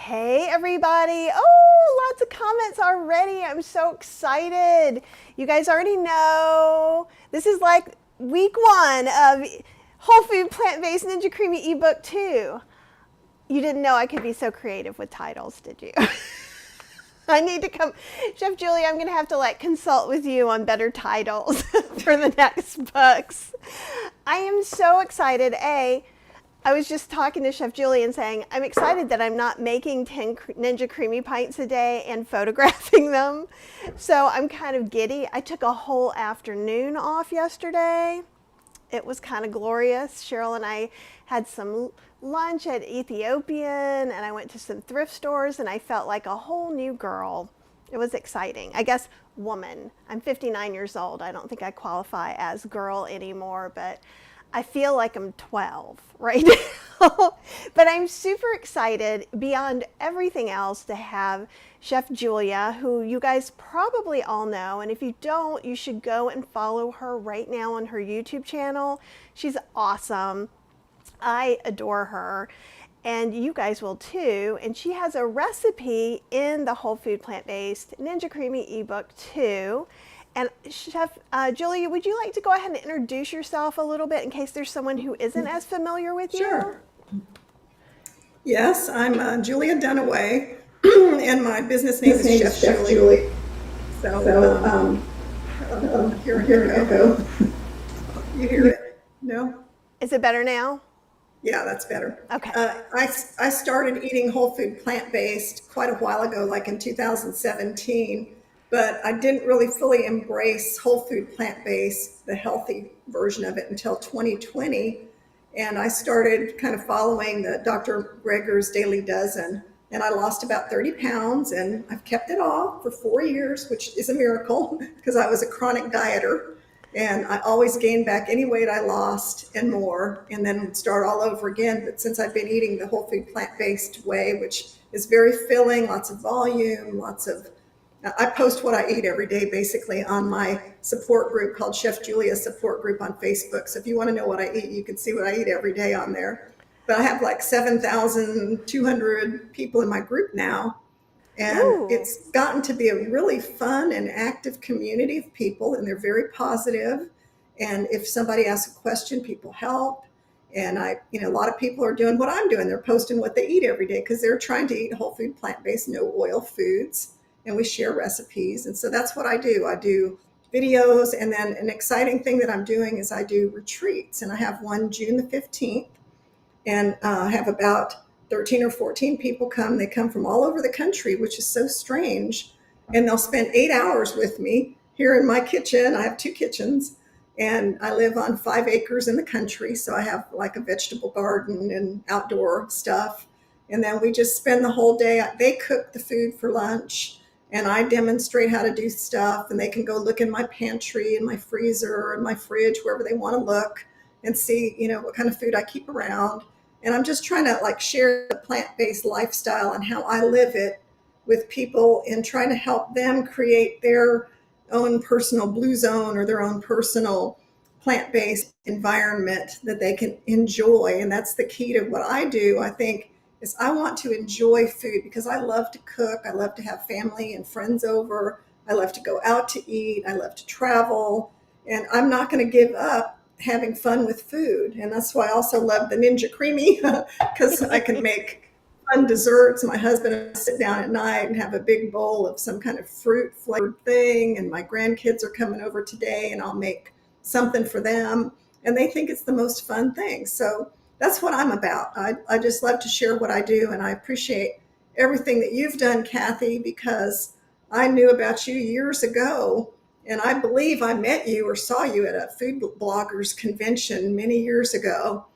Hey everybody. Oh, lots of comments already. I'm so excited. You guys already know this is like week 1 of Whole Food Plant-Based Ninja Creami Ebook 2. You didn't know I could be so creative with titles, did you? I need to come. Chef Julie, I'm going to have to consult with you on better titles for the next books. I am so excited. I was just talking to Chef Julie and saying, I'm excited that I'm not making 10 Ninja Creami pints a day and photographing them. So I'm kind of giddy. I took a whole afternoon off yesterday. It was kind of glorious. Cheryl and I had some lunch at Ethiopian, and I went to some thrift stores, and I felt like a whole new girl. It was exciting. I guess woman. I'm 59 years old. I don't think I qualify as girl anymore, but I feel like I'm 12 right now. But I'm super excited beyond everything else to have Chef Julia, who you guys probably all know. And if you don't, you should go and follow her right now on her YouTube channel. She's awesome. I adore her. And you guys will too. And she has a recipe in the Whole Food Plant-Based Ninja Creami Ebook 2. And Chef Julia, would you like to go ahead and introduce yourself a little bit in case there's someone who isn't as familiar with you? Sure. Yes, I'm Julia Dunaway, and my business name is Chef Julie. So, here we go. You hear it? No? Is it better now? Yeah, that's better. Okay. I started eating whole food plant-based quite a while ago, like in 2017. But I didn't really fully embrace whole food plant-based, the healthy version of it, until 2020. And I started kind of following the Dr. Greger's Daily Dozen. And I lost about 30 pounds, and I've kept it off for 4 years, which is a miracle because I was a chronic dieter. And I always gained back any weight I lost and more, and then would start all over again. But since I've been eating the whole food plant-based way, which is very filling, lots of volume, I post what I eat every day, basically, on my support group called Chef Julia Support Group on Facebook. So if you want to know what I eat, you can see what I eat every day on there. But I have like 7,200 people in my group now. And Ooh. It's gotten to be a really fun and active community of people, and they're very positive. And if somebody asks a question, people help. And a lot of people are doing what I'm doing. They're posting what they eat every day because they're trying to eat whole food, plant-based, no oil foods. And we share recipes. And so that's what I do. I do videos. And then an exciting thing that I'm doing is I do retreats. And I have one June the 15th. And I have about 13 or 14 people come. They come from all over the country, which is so strange. And they'll spend 8 hours with me here in my kitchen. I have 2 kitchens. And I live on 5 acres in the country. So I have like a vegetable garden and outdoor stuff. And then we just spend the whole day. They cook the food for lunch. And I demonstrate how to do stuff, and they can go look in my pantry and my freezer and my fridge, wherever they want to look, and see, what kind of food I keep around. And I'm just trying to share the plant-based lifestyle and how I live it with people, and trying to help them create their own personal blue zone or their own personal plant-based environment that they can enjoy. And that's the key to what I do, I think, is I want to enjoy food because I love to cook. I love to have family and friends over. I love to go out to eat. I love to travel. And I'm not going to give up having fun with food. And that's why I also love the Ninja Creami because I can make fun desserts. My husband and I sit down at night and have a big bowl of some kind of fruit flavored thing. And my grandkids are coming over today, and I'll make something for them. And they think it's the most fun thing. So that's what I'm about. I just love to share what I do, and I appreciate everything that you've done, Kathy, because I knew about you years ago, and I believe I met you or saw you at a food bloggers convention many years ago.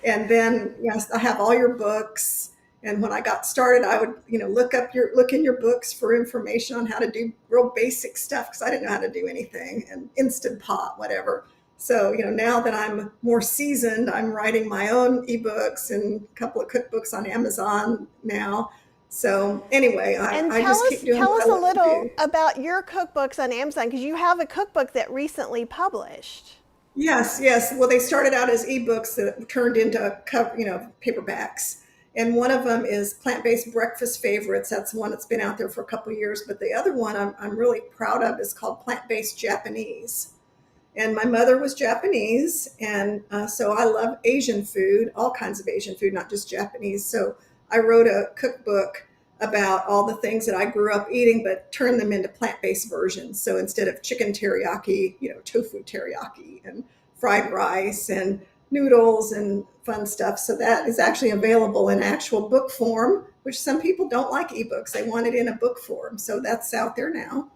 And then, yes, I have all your books. And when I got started, I would, look in your books for information on how to do real basic stuff because I didn't know how to do anything, and Instant Pot, whatever. So, now that I'm more seasoned, I'm writing my own ebooks and a couple of cookbooks on Amazon now. So anyway, I just keep doing tell what us I a love to little do. about your cookbooks on Amazon, because you have a cookbook that recently published. Yes. Well, they started out as ebooks that turned into paperbacks. And one of them is plant-based breakfast favorites. That's one that's been out there for a couple of years. But the other one I'm really proud of is called plant-based Japanese. And my mother was Japanese, and so I love Asian food, all kinds of Asian food, not just Japanese. So I wrote a cookbook about all the things that I grew up eating, but turned them into plant-based versions. So instead of chicken teriyaki, tofu teriyaki and fried rice and noodles and fun stuff. So that is actually available in actual book form, which some people don't like ebooks. They want it in a book form. So that's out there now.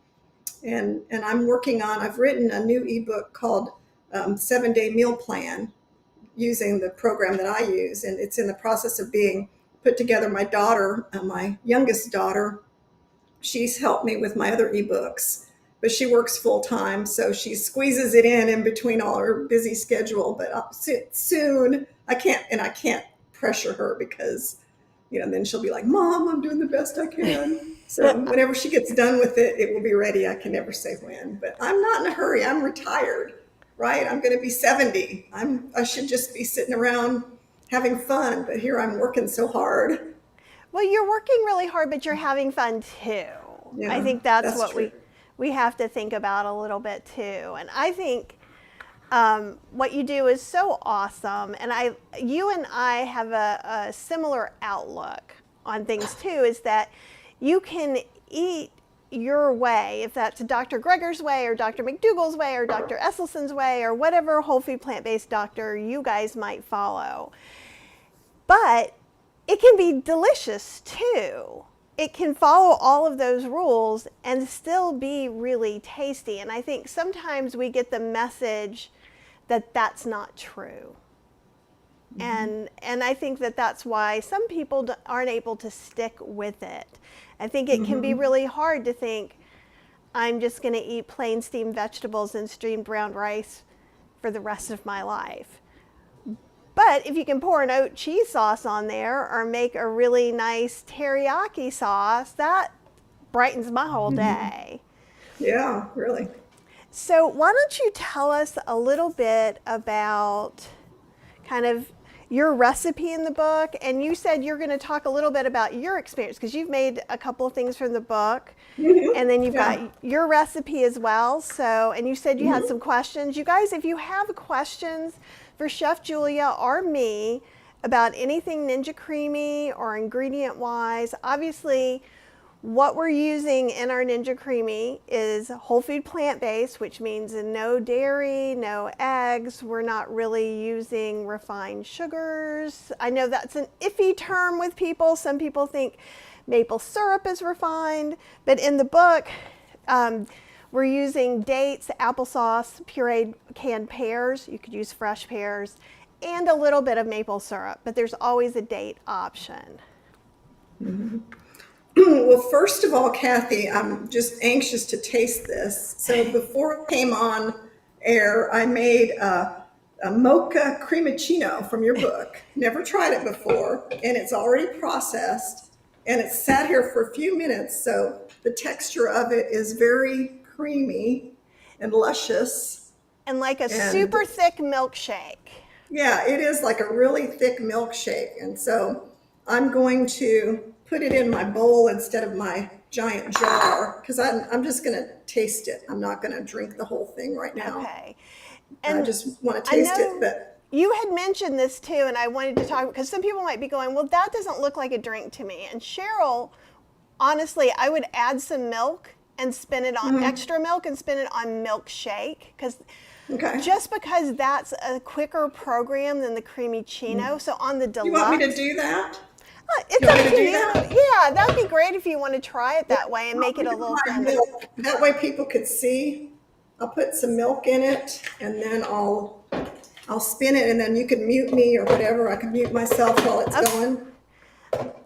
And I've written a new ebook called 7-Day Meal Plan using the program that I use. And it's in the process of being put together. My daughter, my youngest daughter, she's helped me with my other ebooks, but she works full time. So she squeezes it in between all her busy schedule. But soon I can't pressure her because, then she'll be like, Mom, I'm doing the best I can. So whenever she gets done with it, it will be ready. I can never say when, but I'm not in a hurry. I'm retired, right? I'm going to be 70. I should just be sitting around having fun, but here I'm working so hard. Well, you're working really hard, but you're having fun too. Yeah, I think that's what true. we have to think about a little bit too. And I think what you do is so awesome. And you and I have a similar outlook on things too, is that you can eat your way, if that's Dr. Greger's way or Dr. McDougall's way or Dr. Esselson's way or whatever whole food plant-based doctor you guys might follow. But it can be delicious too. It can follow all of those rules and still be really tasty. And I think sometimes we get the message that that's not true. Mm-hmm. And I think that that's why some people aren't able to stick with it. I think it can be really hard to think, I'm just going to eat plain steamed vegetables and steamed brown rice for the rest of my life. But if you can pour an oat cheese sauce on there or make a really nice teriyaki sauce, that brightens my whole day. Yeah, really. So why don't you tell us a little bit about kind of your recipe in the book? And you said you're going to talk a little bit about your experience because you've made a couple of things from the book. And then you've got your recipe as well. So, and you said you had some questions. You guys, if you have questions for Chef Julia or me about anything Ninja Creami or ingredient wise, obviously what we're using in our Ninja Creami is whole food plant-based, which means no dairy, no eggs. We're not really using refined sugars. I know that's an iffy term with people. Some people think maple syrup is refined, but in the book, we're using dates, applesauce, pureed canned pears. You could use fresh pears, and a little bit of maple syrup, but there's always a date option. Well, first of all, Kathy, I'm just anxious to taste this. So before it came on air, I made a mocha cremicino from your book. Never tried it before, and it's already processed, and it's sat here for a few minutes. So the texture of it is very creamy and luscious. And like a super thick milkshake. Yeah, it is like a really thick milkshake. And so I'm going to put it in my bowl instead of my giant jar because I'm just going to taste it. I'm not going to drink the whole thing right now. Okay. And I just want to taste it. But you had mentioned this too, and I wanted to talk because some people might be going, well, that doesn't look like a drink to me. And Cheryl, honestly, I would add some milk and spin it on extra milk and spin it on milkshake because just because that's a quicker program than the cremicino. So on the deluxe. You want me to do that? It's up to you. Yeah, that'd be great if you want to try it that way and make it a little thinner. That way people could see. I'll put some milk in it and then I'll spin it and then you can mute me or whatever. I can mute myself while it's going.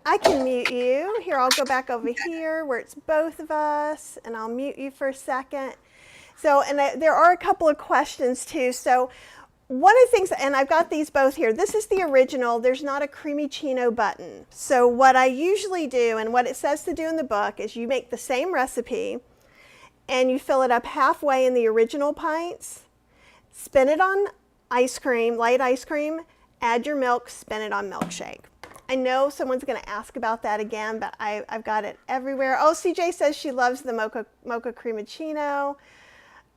I can mute you. Here, I'll go back over here where it's both of us and I'll mute you for a second. So, and there are a couple of questions too. So one of the things, and I've got these both here. This is the original. There's not a cremicino button. So what I usually do and what it says to do in the book is you make the same recipe and you fill it up halfway in the original pints, spin it on ice cream, light ice cream, add your milk, spin it on milkshake. I know someone's going to ask about that again, but I've got it everywhere. Oh, CJ says she loves the mocha cremicino.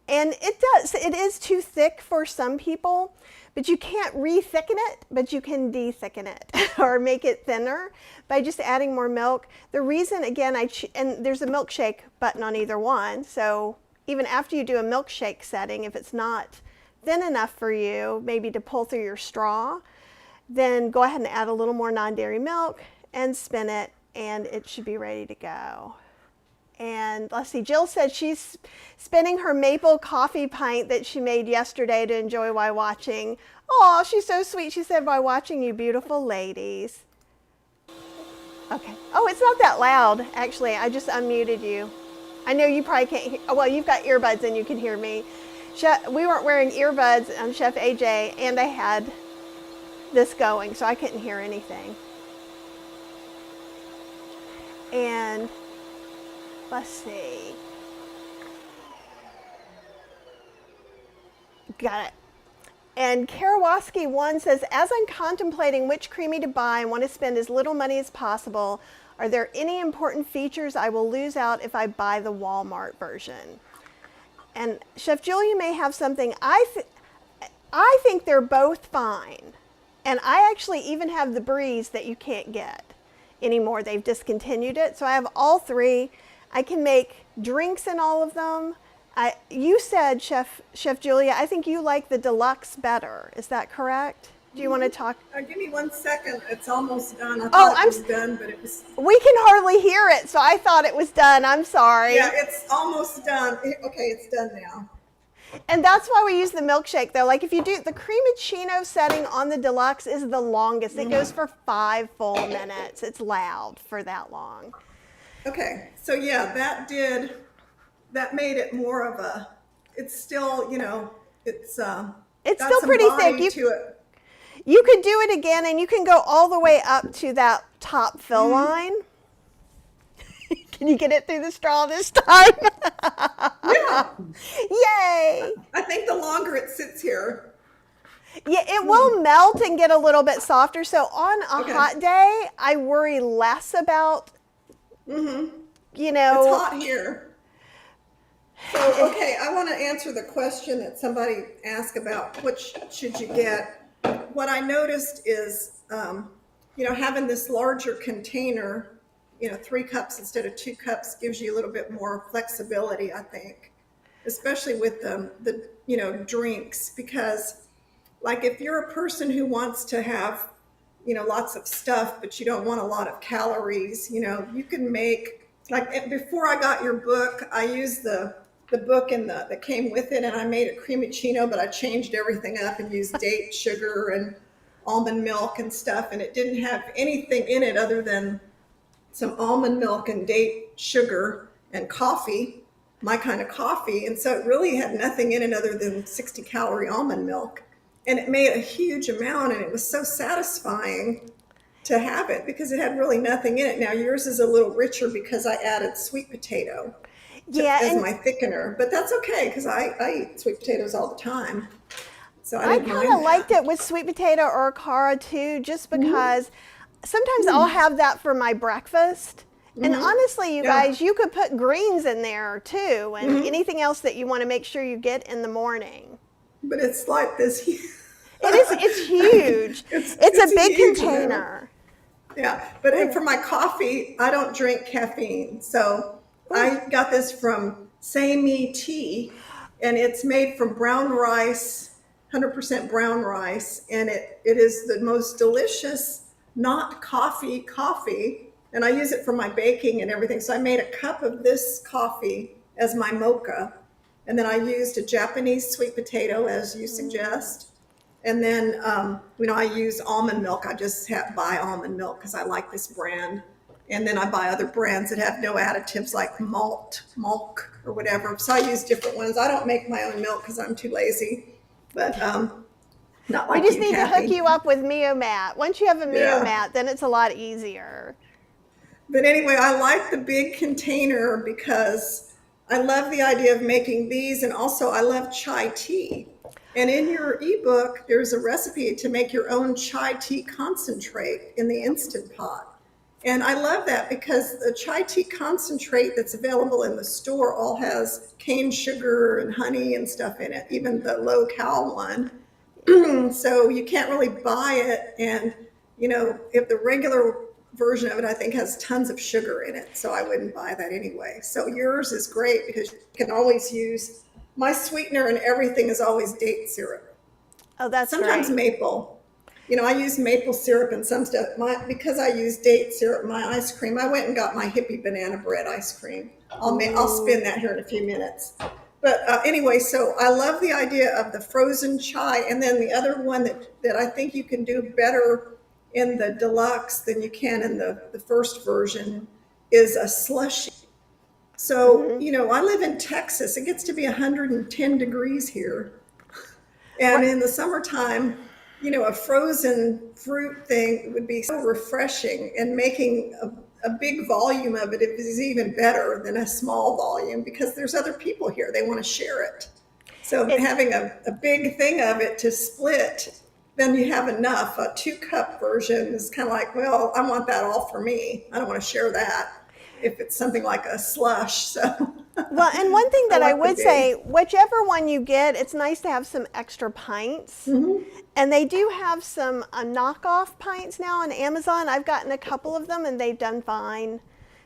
And it is too thick for some people, but you can't re-thicken it, but you can de-thicken it or make it thinner by just adding more milk. The reason, again, and there's a milkshake button on either one, so even after you do a milkshake setting, if it's not thin enough for you, maybe to pull through your straw, then go ahead and add a little more non-dairy milk and spin it, and it should be ready to go. And let's see, Jill said she's spinning her maple coffee pint that she made yesterday to enjoy while watching. Oh, she's so sweet. She said, while watching you beautiful ladies. Okay. Oh, it's not that loud, actually. I just unmuted you. I know you probably can't hear. Oh, well, you've got earbuds and you can hear me. We weren't wearing earbuds, Chef AJ, and I had this going, so I couldn't hear anything. And let's see. Got it. And Karawaski 1 says, as I'm contemplating which creamy to buy and want to spend as little money as possible, are there any important features I will lose out if I buy the Walmart version? And Chef Julia may have something. I think they're both fine. And I actually even have the Breeze that you can't get anymore. They've discontinued it. So I have all three. I can make drinks in all of them. You said, Chef Julia, I think you like the deluxe better. Is that correct? Do you want to talk? Give me 1 second. It's almost done. I thought it was done, but it was. We can hardly hear it, so I thought it was done. I'm sorry. Yeah, it's almost done. Okay, it's done now. And that's why we use the milkshake, though. Like if you do the cremicino setting on the deluxe is the longest. It goes for 5 full minutes. It's loud for that long. Okay, so yeah, that made it more of a. It's still, it's still pretty thick. To it. You could do it again, and you can go all the way up to that top fill line. Can you get it through the straw this time? Yeah. Yay! I think the longer it sits here. Yeah, it will melt and get a little bit softer. So on a hot day, I worry less about, It's hot here. So, okay, I want to answer the question that somebody asked about which should you get. What I noticed is, having this larger container, 3 cups instead of 2 cups gives you a little bit more flexibility, I think, especially with the drinks, because like if you're a person who wants to have, lots of stuff, but you don't want a lot of calories, you can make, like before I got your book, I used the book and that came with it, and I made a cremicino, but I changed everything up and used date sugar and almond milk and stuff, and it didn't have anything in it other than some almond milk and date sugar and coffee, my kind of coffee, and so it really had nothing in it other than 60-calorie almond milk, and it made a huge amount, and it was so satisfying to have it because it had really nothing in it. Now yours is a little richer because I added sweet potato. As my thickener, but that's okay because I eat sweet potatoes all the time. So I kind of liked it with sweet potato or cara too, just because sometimes I'll have that for my breakfast. And honestly, you guys, you could put greens in there too, and anything else that you want to make sure you get in the morning. But it's like this. It's huge. It's a big container. Yeah, but for my coffee, I don't drink caffeine, so. I got this from Say Me Tea, and it's made from brown rice, 100% brown rice, and it is the most delicious, not coffee, and I use it for my baking and everything. So I made a cup of this coffee as my mocha, and then I used a Japanese sweet potato, as you suggest, and then, I use almond milk. I just buy almond milk because I like this brand. And then I buy other brands that have no additives like malt or whatever. So I use different ones. I don't make my own milk because I'm too lazy. But not like we just need to hook you up with Meomat. Once you have a Meomat, then it's a lot easier. But anyway, I like the big container because I love the idea of making these. And also I love chai tea. And in your ebook, there's a recipe to make your own chai tea concentrate in the Instant Pot. And I love that because the chai tea concentrate that's available in the store all has cane sugar and honey and stuff in it, even the low cal one. So you can't really buy it. And, if the regular version of it, I think, has tons of sugar in it. So I wouldn't buy that anyway. So yours is great because you can always use my sweetener and everything is always date syrup. Oh, that's Sometimes great. maple. I use maple syrup and some stuff. Because I use date syrup, my ice cream, I went and got my Hippie banana bread ice cream. I'll spin that here in a few minutes. But anyway, so I love the idea of the frozen chai. And then the other one that I think you can do better in the deluxe than you can in the first version is a slushy. So, I live in Texas. It gets to be 110 degrees here. And in the summertime, a frozen fruit thing would be so refreshing, and making a big volume of it is even better than a small volume because there's other people here. They want to share it. So having a big thing of it to split, then you have enough. A 2-cup version is kind of like, well, I want that all for me. I don't want to share that if it's something like a slush. So Well, and one thing that I like would the say, whichever one you get, it's nice to have some extra pints. And they do have some knockoff pints now on Amazon. I've gotten a couple of them and they've done fine.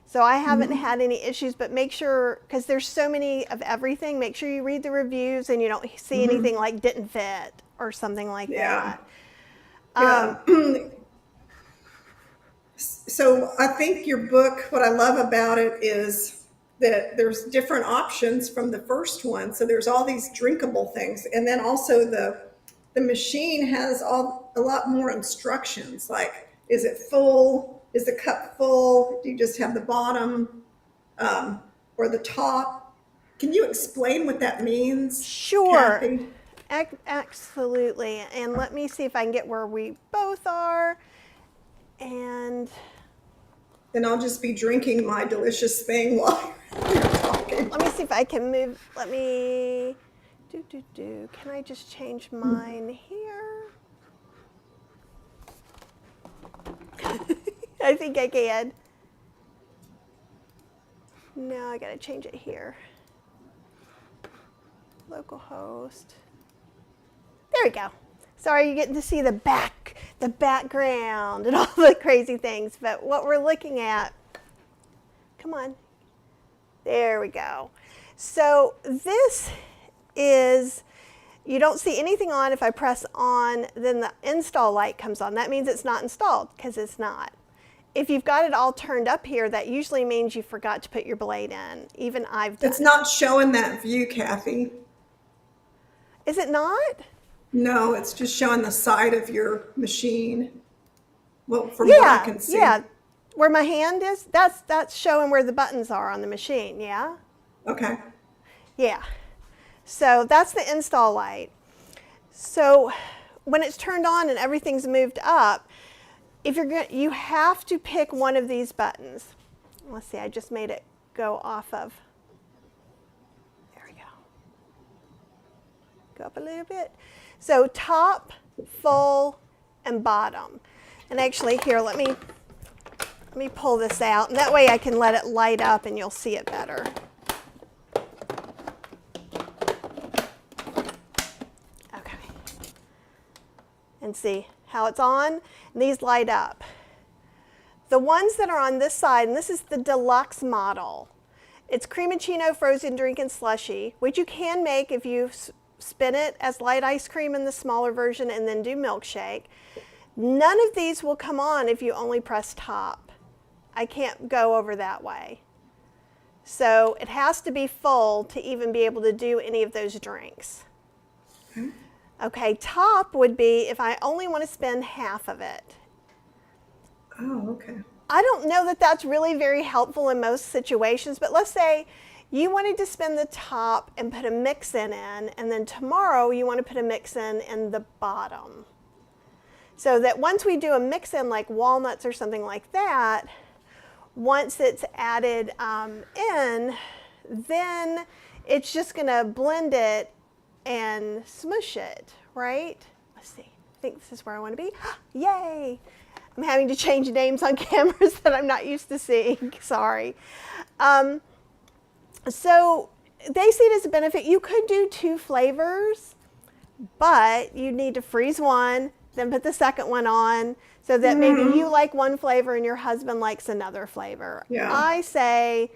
So I haven't had any issues, but make sure, because there's so many of everything, make sure you read the reviews and you don't see anything like didn't fit or something like Yeah. that. So I think your book, what I love about it is that there's different options from the first one. So there's all these drinkable things. And then also the machine has a lot more instructions. Like, is it full? Is the cup full? Do you just have the bottom or the top? Can you explain what that means? Sure. Kathy? Absolutely. And let me see if I can get where we both are. And Then I'll just be drinking my delicious thing while you're talking. let me see if I can move. Let me Can I just change mine here? I think I can. No, I gotta change it here. Local-host. There we go. Sorry, you're getting to see the background and all the crazy things, but what we're looking at, come on. There we go. So this is, you don't see anything on. If I press on, then the install light comes on. That means it's not installed, because it's not. If you've got it all turned up here, that usually means you forgot to put your blade in. Even I've done. It's not showing that view, Kathy. Is it not? No, it's just showing the side of your machine. Well, from what I can see. Yeah. Where my hand is, that's showing where the buttons are on the machine, yeah? Okay. Yeah. So that's the install light. So when it's turned on and everything's moved up, if you have to pick one of these buttons. Let's see, I just made it go off of. There we go. Go up a little bit. So top, full, and bottom. And actually here, let me pull this out, and that way I can let it light up and you'll see it better. Okay. And see how it's on? And these light up. The ones that are on this side, and this is the deluxe model. It's Creamicino frozen drink and slushy, which you can make if you spin it as light ice cream in the smaller version and then do milkshake. None of these will come on if you only press top. I can't go over that way. So it has to be full to even be able to do any of those drinks. Okay, top would be if I only want to spin half of it. Oh, okay. I don't know that that's really very helpful in most situations, but let's say you wanted to spin the top and put a mix-in in, and then tomorrow you want to put a mix-in in the bottom. So that once we do a mix-in like walnuts or something like that, once it's added in, then it's just going to blend it and smush it, right? Let's see. I think this is where I want to be. Yay! I'm having to change names on cameras that I'm not used to seeing. Sorry. So they see it as a benefit. You could do 2 flavors, but you need to freeze one, then put the second one on, so that maybe you like one flavor and your husband likes another flavor. Yeah. I say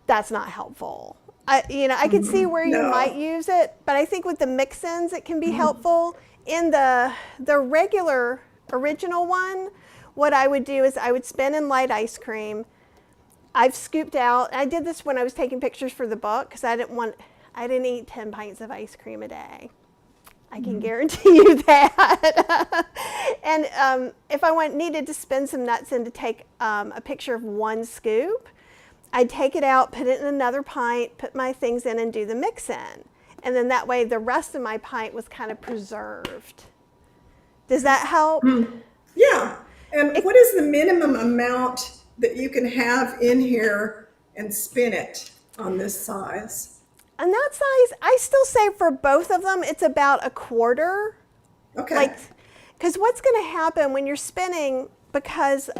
that's not helpful. I could see where you might use it, but I think with the mix-ins it can be helpful. In the regular original one, what I would do is I would spin in light ice cream. I've scooped out, I did this when I was taking pictures for the book because I didn't eat 10 pints of ice cream a day. I can guarantee you that. And if I needed to spin some nuts in to take a picture of 1 scoop, I'd take it out, put it in another pint, put my things in and do the mix in. And then that way the rest of my pint was kind of preserved. Does that help? Yeah. And what is the minimum amount that you can have in here and spin it on this size? On that size, I still say for both of them, it's about 1/4. Okay. Because what's going to happen when you're spinning, because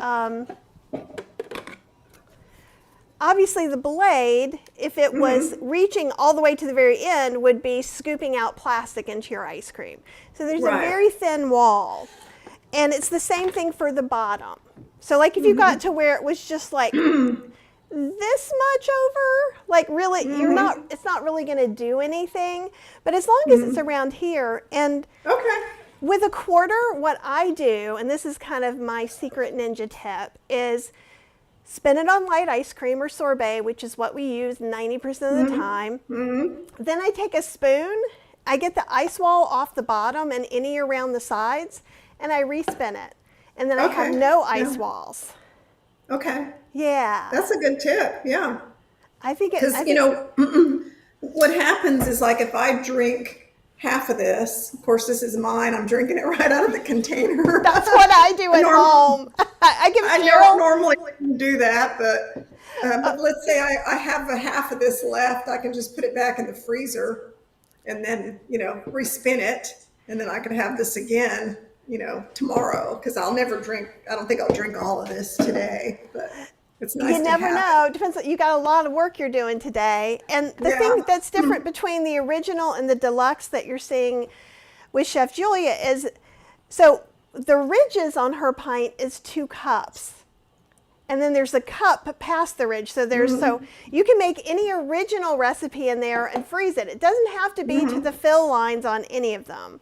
obviously the blade, if it was reaching all the way to the very end, would be scooping out plastic into your ice cream. So there's a very thin wall. And it's the same thing for the bottom. So like if you got to where it was just like this much over, like really, it's not really going to do anything. But as long as it's around here, and with 1/4, what I do, and this is kind of my secret ninja tip, is spin it on light ice cream or sorbet, which is what we use 90% of the time. Then I take a spoon, I get the ice wall off the bottom and any around the sides, and I respin it. And then I have no ice walls. Okay. Yeah. That's a good tip. Yeah. I think it, because what happens is, like, if I drink half of this, of course this is mine, I'm drinking it right out of the container. That's what I do at home. I give I Cheryl. normally wouldn't do that, but let's say I have a half of this left, I can just put it back in the freezer and then, respin it, and then I can have this again, tomorrow, because I'll never drink, I don't think I'll drink all of this today, but it's nice You to never have know. it. Depends. You got a lot of work you're doing today. And the thing that's different between the original and the deluxe that you're seeing with Chef Julia is, so the ridges on her pint is 2 cups. And then there's a cup past the ridge. So so you can make any original recipe in there and freeze it. It doesn't have to be to the fill lines on any of them.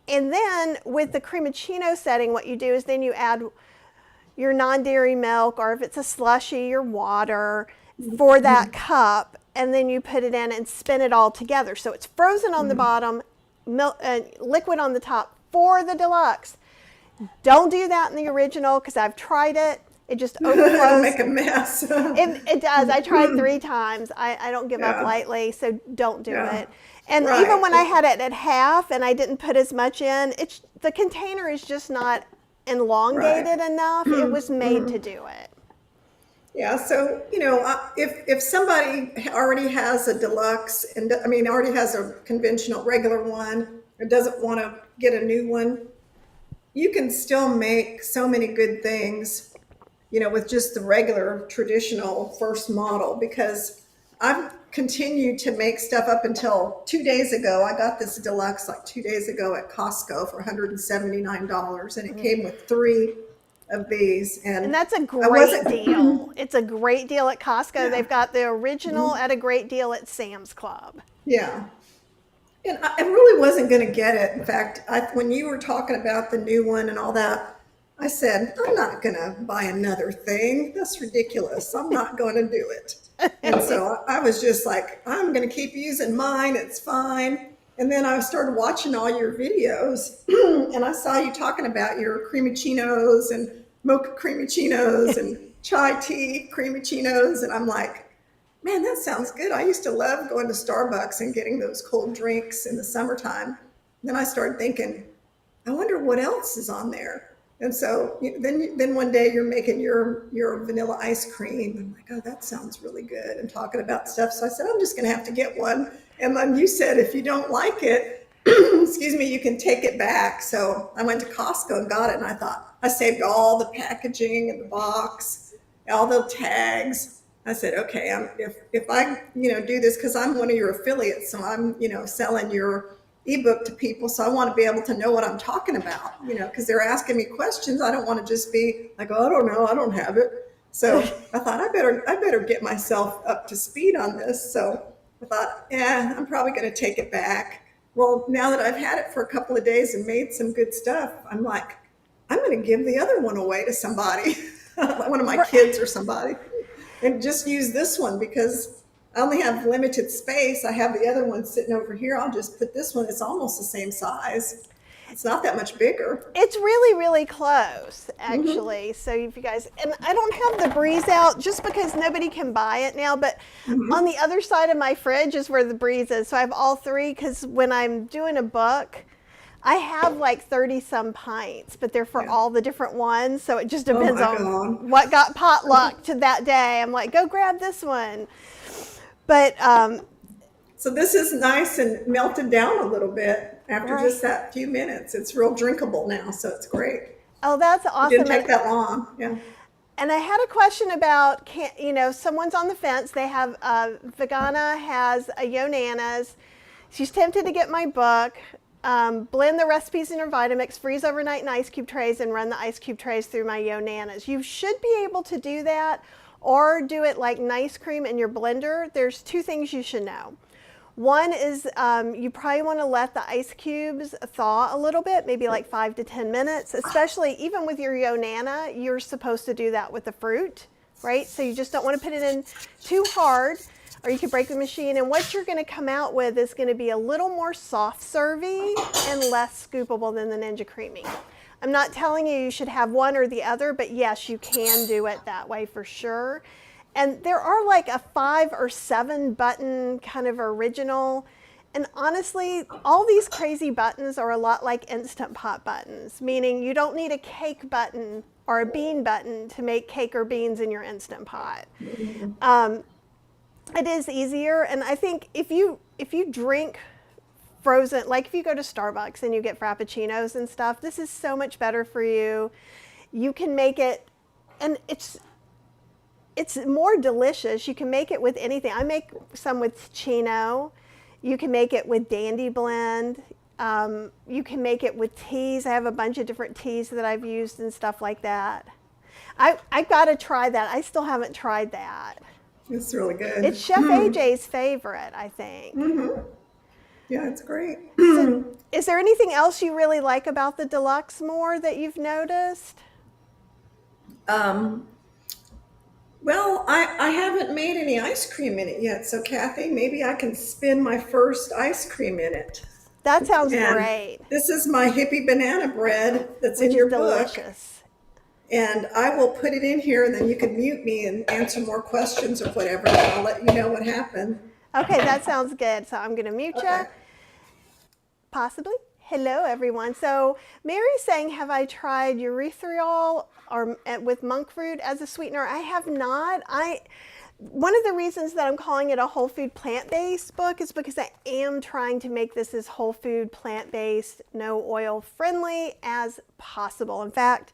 And then with the cremachino setting, what you do is then you add your non-dairy milk, or if it's a slushy, your water for that cup, and then you put it in and spin it all together. So it's frozen on the bottom, liquid on the top for the deluxe. Don't do that in the original, because I've tried it. It just overflows. Make a mess. It does. I tried 3 times. I don't give up lightly, so don't do it. And even when I had it at half and I didn't put as much in, the container is just not elongated enough. It was made to do it. Yeah, so, if somebody already has a deluxe, and already has a conventional regular one, or doesn't want to get a new one, you can still make so many good things, with just the regular traditional first model, because I've continued to make stuff up until 2 days ago. I got this deluxe like 2 days ago at Costco for $179, and it came with 3 of these. And that's a great deal. It's a great deal at Costco. Yeah. They've got the original at a great deal at Sam's Club. Yeah. And I really wasn't going to get it. In fact, when you were talking about the new one and all that, I said, I'm not going to buy another thing. That's ridiculous. I'm not going to do it. And so I was just like, I'm going to keep using mine. It's fine. And then I started watching all your videos, and I saw you talking about your cremachinos and mocha cremachinos and chai tea cremachinos. And I'm like, man, that sounds good. I used to love going to Starbucks and getting those cold drinks in the summertime. Then I started thinking, I wonder what else is on there. And so then one day you're making your vanilla ice cream. I'm like, oh, that sounds really good, and talking about stuff. So I said, I'm just going to have to get one. And then you said, if you don't like it, excuse me, you can take it back. So I went to Costco and got it. And I thought, I saved all the packaging and the box, all the tags. I said, okay, if I, do this, because I'm one of your affiliates, so I'm, selling your ebook to people. So I want to be able to know what I'm talking about, because they're asking me questions. I don't want to just be like, oh, I don't know, I don't have it. So I thought I better get myself up to speed on this. So I thought, yeah, I'm probably going to take it back. Well, now that I've had it for a couple of days and made some good stuff, I'm like, I'm going to give the other one away to somebody, one of my kids or somebody, and just use this one because I only have limited space. I have the other one sitting over here. I'll just put this one. It's almost the same size. It's not that much bigger. It's really, really close, actually. So if you guys, and I don't have the Breeze out just because nobody can buy it now, but on the other side of my fridge is where the Breeze is. So I have all three because when I'm doing a book, I have like 30 some pints, but they're for all the different ones. So it just depends on what got potlucked that day. I'm like, go grab this one. But so this is nice and melted down a little bit after just that few minutes. It's real drinkable now, so it's great. Oh, that's awesome. It didn't take that long. Yeah. And I had a question about, someone's on the fence. They have, Vegana has a Yonanas. She's tempted to get my book. Blend the recipes in your Vitamix, freeze overnight in ice cube trays, and run the ice cube trays through my Yonanas. You should be able to do that, or do it like nice cream in your blender. There's two things you should know. One is you probably want to let the ice cubes thaw a little bit, maybe like 5 to 10 minutes, especially even with your Yonana, you're supposed to do that with the fruit, right? So you just don't want to put it in too hard, or you could break the machine. And what you're going to come out with is going to be a little more soft servy and less scoopable than the Ninja Creami. I'm not telling you should have one or the other, but yes, you can do it that way for sure. And there are like a 5 or 7 button kind of original. And honestly, all these crazy buttons are a lot like Instant Pot buttons, meaning you don't need a cake button or a bean button to make cake or beans in your Instant Pot. It is easier, and I think if you drink frozen, like if you go to Starbucks and you get Frappuccinos and stuff, this is so much better for you. You can make it, and it's more delicious. You can make it with anything. I make some with Chino. You can make it with Dandy Blend. You can make it with teas. I have a bunch of different teas that I've used and stuff like that. I've got to try that. I still haven't tried that. It's really good. It's Chef AJ's favorite, I think. Yeah, it's great. So, is there anything else you really like about the Deluxe more that you've noticed? Well, I haven't made any ice cream in it yet. So Kathy, maybe I can spin my first ice cream in it. That sounds great. This is my Hippie banana bread that's in your book. And I will put it in here, and then you can mute me and answer more questions or whatever, and I'll let you know what happened. Okay, that sounds good. So I'm going to mute you. Possibly. Hello, everyone. So Mary's saying, have I tried erythritol or with monk fruit as a sweetener? I have not. One of the reasons that I'm calling it a whole food plant-based book is because I am trying to make this as whole food plant-based, no oil friendly as possible. In fact,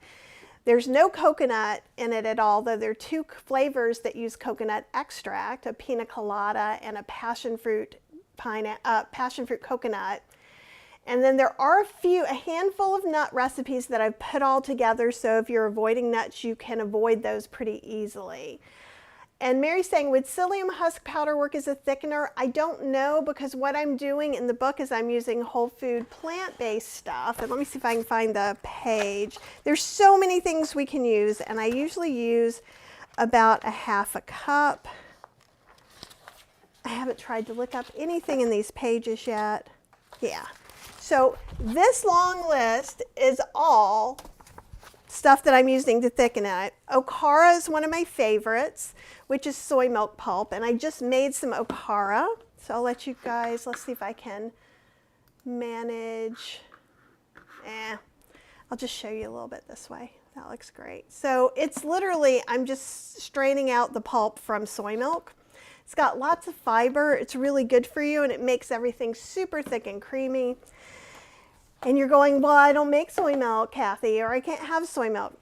there's no coconut in it at all, though there are 2 flavors that use coconut extract, a pina colada and a passion fruit coconut. And then there are a handful of nut recipes that I've put all together, so if you're avoiding nuts, you can avoid those pretty easily. And Mary's saying, would psyllium husk powder work as a thickener? I don't know, because what I'm doing in the book is I'm using whole food plant-based stuff. And let me see if I can find the page. There's so many things we can use, and I usually use about a half a cup. I haven't tried to look up anything in these pages yet. Yeah. So this long list is all stuff that I'm using to thicken it. Okara is one of my favorites, which is soy milk pulp, and I just made some Okara. So I'll let you guys, let's see if I can manage. I'll just show you a little bit this way. That looks great. So it's literally, I'm just straining out the pulp from soy milk. It's got lots of fiber. It's really good for you, and it makes everything super thick and creamy. And you're going, well, I don't make soy milk, Kathy, or I can't have soy milk.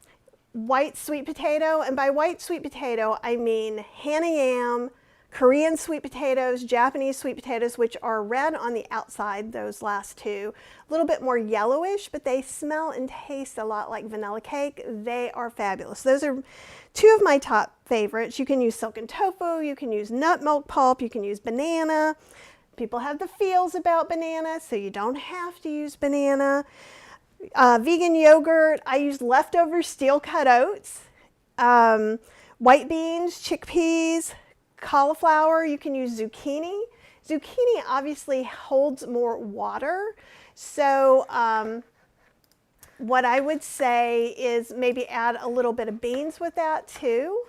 White sweet potato, and by white sweet potato, I mean hana yam, Korean sweet potatoes, Japanese sweet potatoes, which are red on the outside, those last two. A little bit more yellowish, but they smell and taste a lot like vanilla cake. They are fabulous. Those are two of my top favorites. You can use silken tofu, you can use nut milk pulp, you can use banana. People have the feels about banana, so you don't have to use banana. Vegan yogurt, I use leftover steel cut oats, white beans, chickpeas, cauliflower. You can use zucchini. Zucchini obviously holds more water, so what I would say is maybe add a little bit of beans with that too,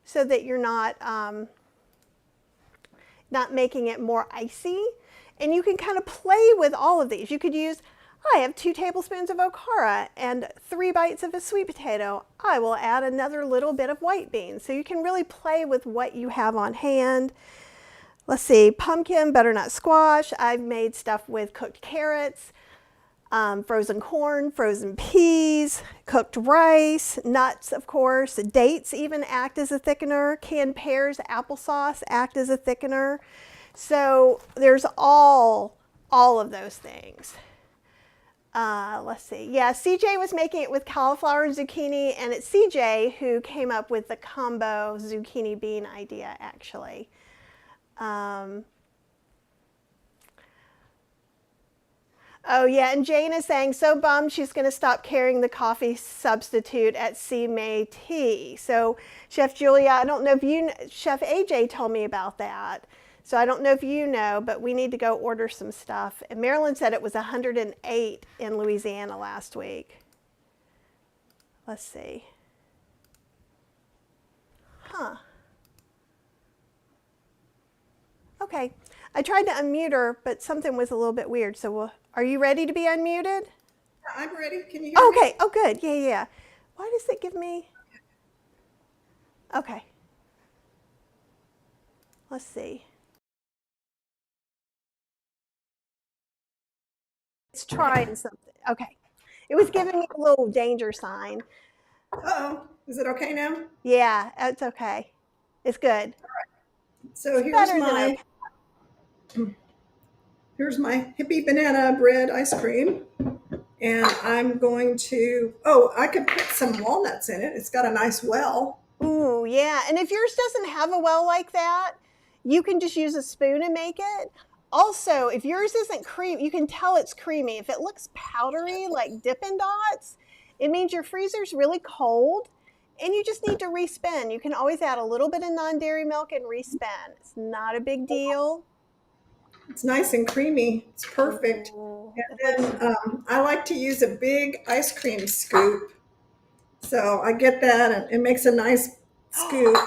so that you're not making it more icy. And you can kind of play with all of these. You could use, I have 2 tablespoons of okara and 3 bites of a sweet potato. I will add another little bit of white beans. So you can really play with what you have on hand. Let's see, pumpkin, butternut squash. I've made stuff with cooked carrots, frozen corn, frozen peas, cooked rice, nuts, of course. Dates even act as a thickener. Canned pears, applesauce act as a thickener. So there's all of those things. Let's see. Yeah, CJ was making it with cauliflower and zucchini, and it's CJ who came up with the combo zucchini bean idea, actually. Oh yeah, and Jane is saying, so bummed she's going to stop carrying the coffee substitute at C. May Tea. So Chef Julia, I don't know if you, Chef AJ told me about that. So I don't know if you know, but we need to go order some stuff. And Marilyn said it was 108 in Louisiana last week. Let's see. Huh. Okay. I tried to unmute her, but something was a little bit weird. So are you ready to be unmuted? I'm ready. Can you hear me? Okay. Oh, good. Yeah, yeah. Why does it give me? Okay. Let's see. It's trying something. Okay. It was giving me a little danger sign. Uh-oh. Is it okay now? Yeah, it's okay. It's good. So It's better than okay. Here's my Hippie banana bread ice cream. And I'm going to, oh, I could put some walnuts in it. It's got a nice well. Ooh, yeah. And if yours doesn't have a well like that, you can just use a spoon and make it. Also, if yours isn't cream, you can tell it's creamy. If it looks powdery, like Dippin' Dots, it means your freezer's really cold and you just need to respin. You can always add a little bit of non-dairy milk and respin. It's not a big deal. It's nice and creamy. It's perfect. Ooh. And then I like to use a big ice cream scoop. So I get that and it makes a nice scoop.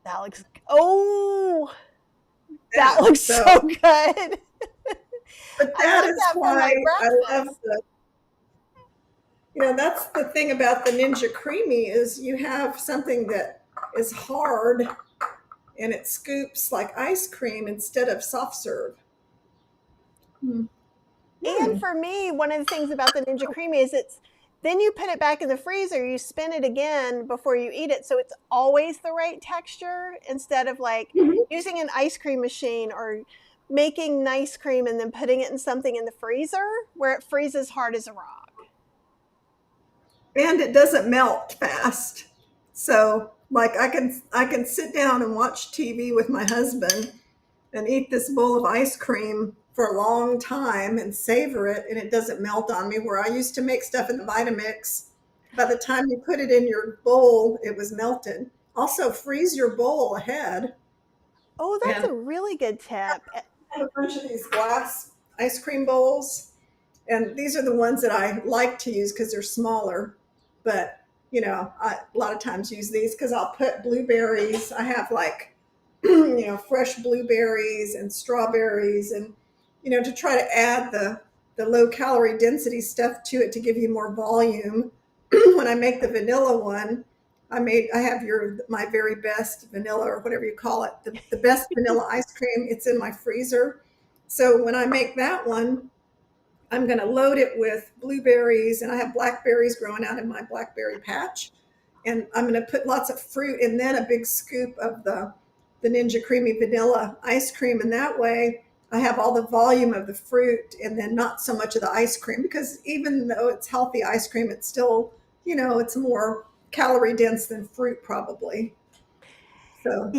That looks, oh, that looks so good. But that is why I love the, you know, that's the thing about the Ninja Creami is you have something that is hard and it scoops like ice cream instead of soft serve. And for me, one of the things about the Ninja Creami is then you put it back in the freezer, you spin it again before you eat it. So it's always the right texture instead of like using an ice cream machine or making nice cream and then putting it in something in the freezer where it freezes hard as a rock. And it doesn't melt fast. So like I can sit down and watch TV with my husband and eat this bowl of ice cream for a long time and savor it, and it doesn't melt on me. Where I used to make stuff in the Vitamix, by the time you put it in your bowl, it was melted. Also, freeze your bowl ahead. Oh, that's a really good tip. I have a bunch of these glass ice cream bowls, and these are the ones that I like to use because they're smaller. But, you know, I a lot of times use these because I'll put blueberries. I have like, you know, fresh blueberries and strawberries and, you know, to try to add the the low calorie density stuff to it to give you more volume. When I make the vanilla one, I have my very best vanilla, or whatever you call it, the best vanilla ice cream. It's in my freezer. So when I make that one, I'm going to load it with blueberries, and I have blackberries growing out in my blackberry patch. And I'm going to put lots of fruit and then a big scoop of the Ninja Creami vanilla ice cream. And that way I have all the volume of the fruit and then not so much of the ice cream, because even though it's healthy ice cream, it's still, it's more calorie dense than fruit probably. So,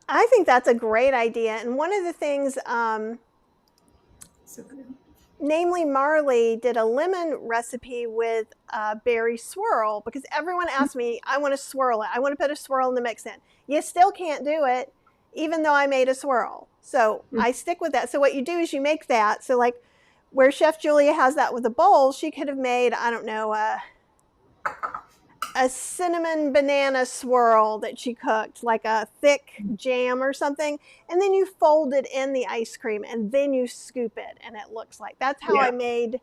I think that's a great idea. And one of the things, so namely Marley did a lemon recipe with berry swirl, because everyone asked me, I want to swirl it. I want to put a swirl in the mix in. You still can't do it, even though I made a swirl. So I stick with that. So what you do is you make that. So like where Chef Julia has that with a bowl, she could have made, I don't know, a cinnamon banana swirl that she cooked, like a thick jam or something, and then you fold it in the ice cream and then you scoop it, and it looks like, that's how yeah. I made,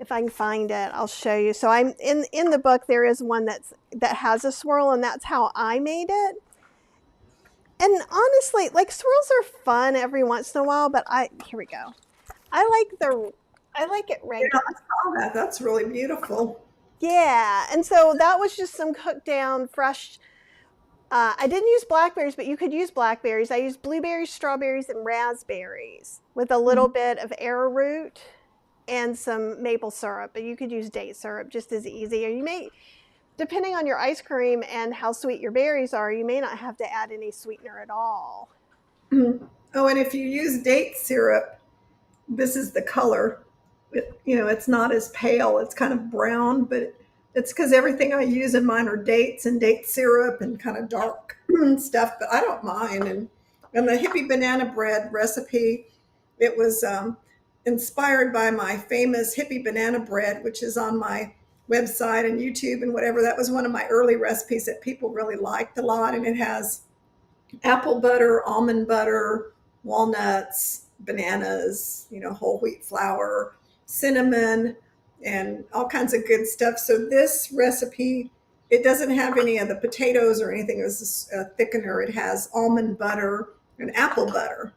if I can find it, I'll show you. So I'm in the book, there is one that has a swirl, and that's how I made it. And honestly, like, swirls are fun every once in a while, but here we go. I like it regular. Yeah, I saw that. That's really beautiful. Yeah, and so that was just some cooked down fresh. I didn't use blackberries, but you could use blackberries. I used blueberries, strawberries, and raspberries with a little bit of arrowroot and some maple syrup. But you could use date syrup just as easy. Or you may, depending on your ice cream and how sweet your berries are, you may not have to add any sweetener at all. Oh, and if you use date syrup, this is the color. It's not as pale. It's kind of brown, but it's because everything I use in mine are dates and date syrup and kind of dark stuff. But I don't mind. And the hippie banana bread recipe, it was inspired by my famous hippie banana bread, which is on my website and YouTube and whatever. That was one of my early recipes that people really liked a lot, and it has apple butter, almond butter, walnuts, bananas, whole wheat flour, cinnamon, and all kinds of good stuff. So this recipe, it doesn't have any of the potatoes or anything. It was a thickener. It has almond butter and apple butter.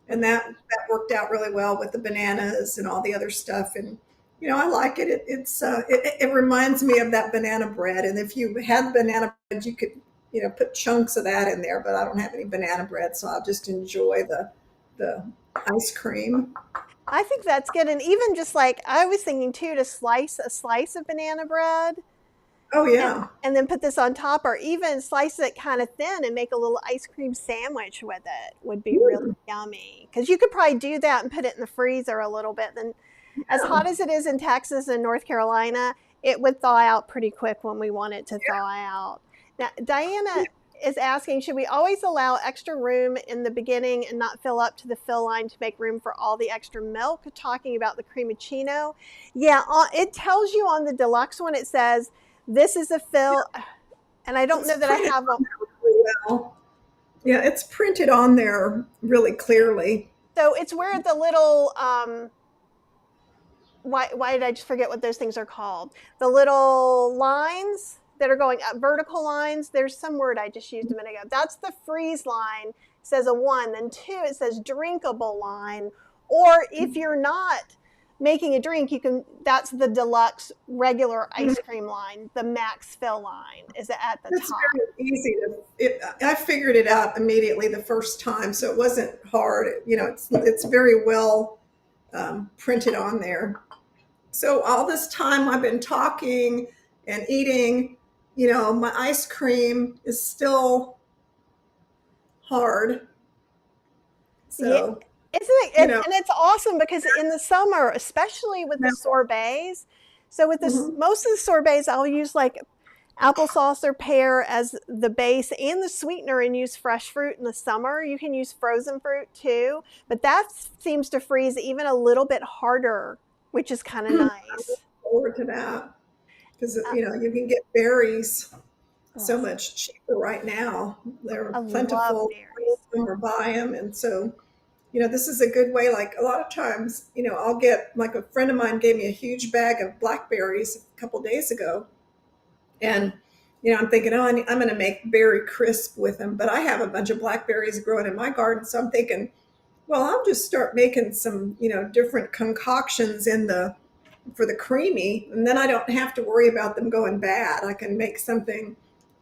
And that worked out really well with the bananas and all the other stuff. And I like it. It reminds me of that banana bread. And if you had banana bread, you could put chunks of that in there, but I don't have any banana bread, so I'll just enjoy the ice cream. I think that's good. And even just like, I was thinking too, to slice a slice of banana bread. Oh, yeah. And then put this on top, or even slice it kind of thin and make a little ice cream sandwich with it would be really yummy. Because you could probably do that and put it in the freezer a little bit. Then, as hot as it is in Texas and North Carolina, it would thaw out pretty quick when we want it to thaw out. Now, Diana is asking, should we always allow extra room in the beginning and not fill up to the fill line to make room for all the extra milk? Talking about the cremicino. Yeah, it tells you on the deluxe one, it says, this is a fill, and I don't know that I have one. Really well. Yeah, it's printed on there really clearly. So it's where the little, why did I just forget what those things are called? The little lines that are going up, vertical lines. There's some word I just used a minute ago. That's the freeze line. It says a 1. Then 2, it says drinkable line. Or if you're not making a drink, that's the deluxe regular ice cream line. The max fill line is at the top. Very easy I figured it out immediately the first time, so it wasn't hard. It's very well printed on there. So all this time I've been talking and eating, my ice cream is still hard. So. Yeah. Isn't it? And it's awesome because in the summer, especially with the sorbets, so with this, most of the sorbets, I'll use like applesauce or pear as the base and the sweetener, and use fresh fruit in the summer. You can use frozen fruit too, but that seems to freeze even a little bit harder, which is kind of nice. I look forward to that because you can get berries so much cheaper right now. They're plentiful. Or buy them, and so this is a good way. Like a lot of times, I'll get, like, a friend of mine gave me a huge bag of blackberries a couple days ago. And, I'm thinking, oh, I'm going to make berry crisp with them. But I have a bunch of blackberries growing in my garden. So I'm thinking, well, I'll just start making some, different concoctions for the creamy. And then I don't have to worry about them going bad. I can make something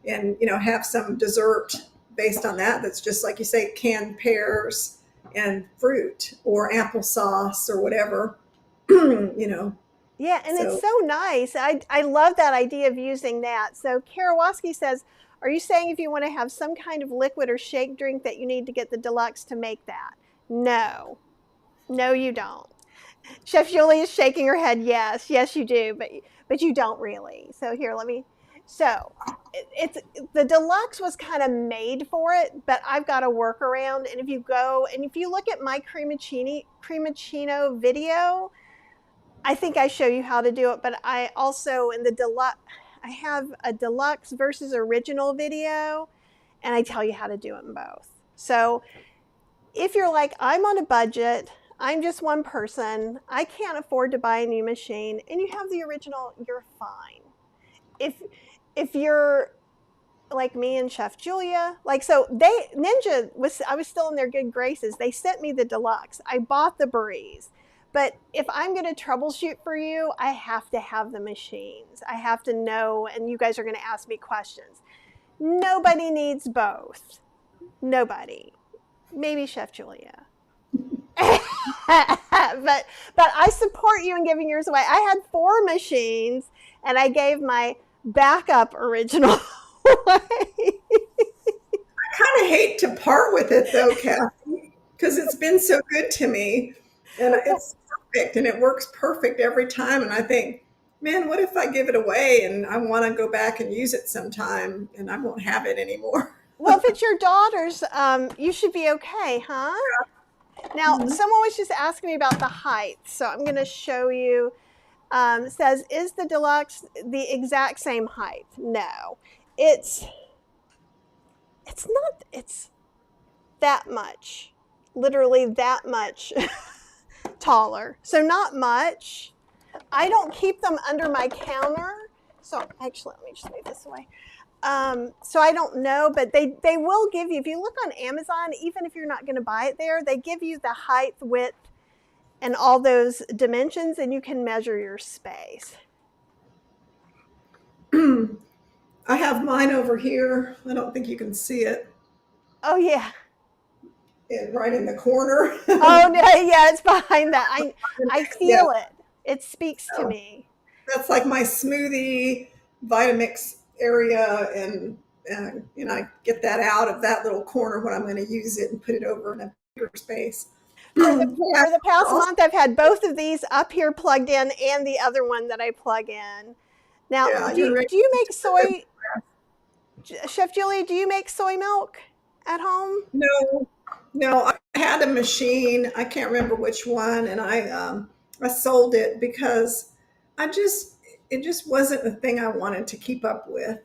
and, have some dessert based on that. That's just like you say, canned pears and fruit or applesauce or whatever, Yeah, and it's So so nice. I love that idea of using that. So Karawaski says, are you saying if you want to have some kind of liquid or shake drink that you need to get the deluxe to make that? No. No, you don't. Chef Julie is shaking her head. Yes, yes, you do, but you don't really. So here, let me. So it's the deluxe was kind of made for it, but I've got a workaround. And if you go and if you look at my cremacino video, I think I show you how to do it. But I also in the deluxe, I have a deluxe versus original video, and I tell you how to do it in both. So if you're like, I'm on a budget, I'm just one person, I can't afford to buy a new machine, and you have the original, you're fine. If you're like me and Chef Julia, like, so I was still in their good graces. They sent me the deluxe. I bought the Breeze. But if I'm going to troubleshoot for you, I have to have the machines. I have to know, and you guys are going to ask me questions. Nobody needs both. Nobody. Maybe Chef Julia. but I support you in giving yours away. I had 4 machines, and I gave my backup original away. I kind of hate to part with it though, Kathy, because it's been so good to me, and it's perfect, and it works perfect every time. And I think, man, what if I give it away and I want to go back and use it sometime, and I won't have it anymore? Well, if it's your daughter's, you should be okay, huh? Now, someone was just asking me about the height, so I'm going to show you. It says, is the deluxe the exact same height? No, it's not. It's that much, literally that much taller. So not much. I don't keep them under my counter. So actually, let me just move this away. So I don't know, but they will give you, if you look on Amazon, even if you're not going to buy it there, they give you the height, width, and all those dimensions, and you can measure your space. I have mine over here. I don't think you can see it. Oh yeah. Right in the corner. Oh no, yeah, it's behind that. I feel it. It speaks to me. That's like my smoothie Vitamix area, and I get that out of that little corner when I'm going to use it and put it over in a bigger space. For the past month, I've had both of these up here plugged in and the other one that I plug in. Now, Yeah, do you make soy, Chef Julie, do you make soy milk at home? No, I had a machine. I can't remember which one, and I sold it because it just wasn't the thing I wanted to keep up with.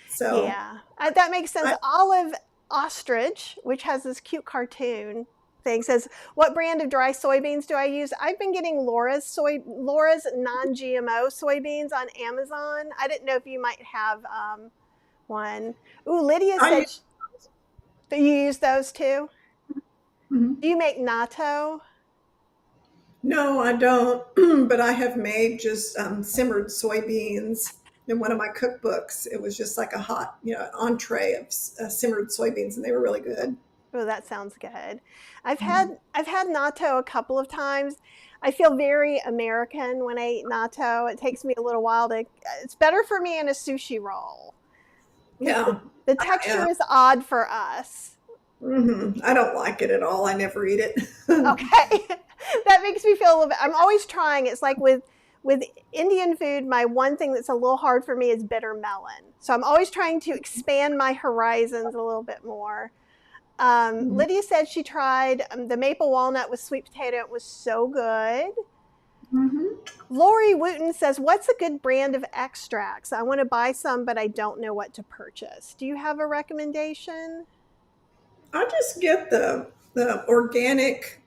So Yeah, that makes sense. I, Olive Ostrich, which has this cute cartoon thing, says, "What brand of dry soybeans do I use?" I've been getting Laura's non-GMO soybeans on Amazon. I didn't know if you might have one. Ooh, Lydia I said that you use those too. Mhm. Do you make natto? No, I don't, but I have made just simmered soybeans in one of my cookbooks. It was just like a hot, entree of simmered soybeans, and they were really good. Oh, that sounds good. I've Mhm. had natto a couple of times. I feel very American when I eat natto. It takes me a little while to. It's better for me in a sushi roll because Yeah, the texture is odd for us. I don't like it at all. I never eat it. Okay, that makes me feel a little bit. I'm always trying. It's like with Indian food, my one thing that's a little hard for me is bitter melon. So I'm always trying to expand my horizons a little bit more. Mhm. Lydia said she tried the maple walnut with sweet potato. It was so good. Mhm. Lori Wooten says, what's a good brand of extracts? I want to buy some, but I don't know what to purchase. Do you have a recommendation? I just get the organic.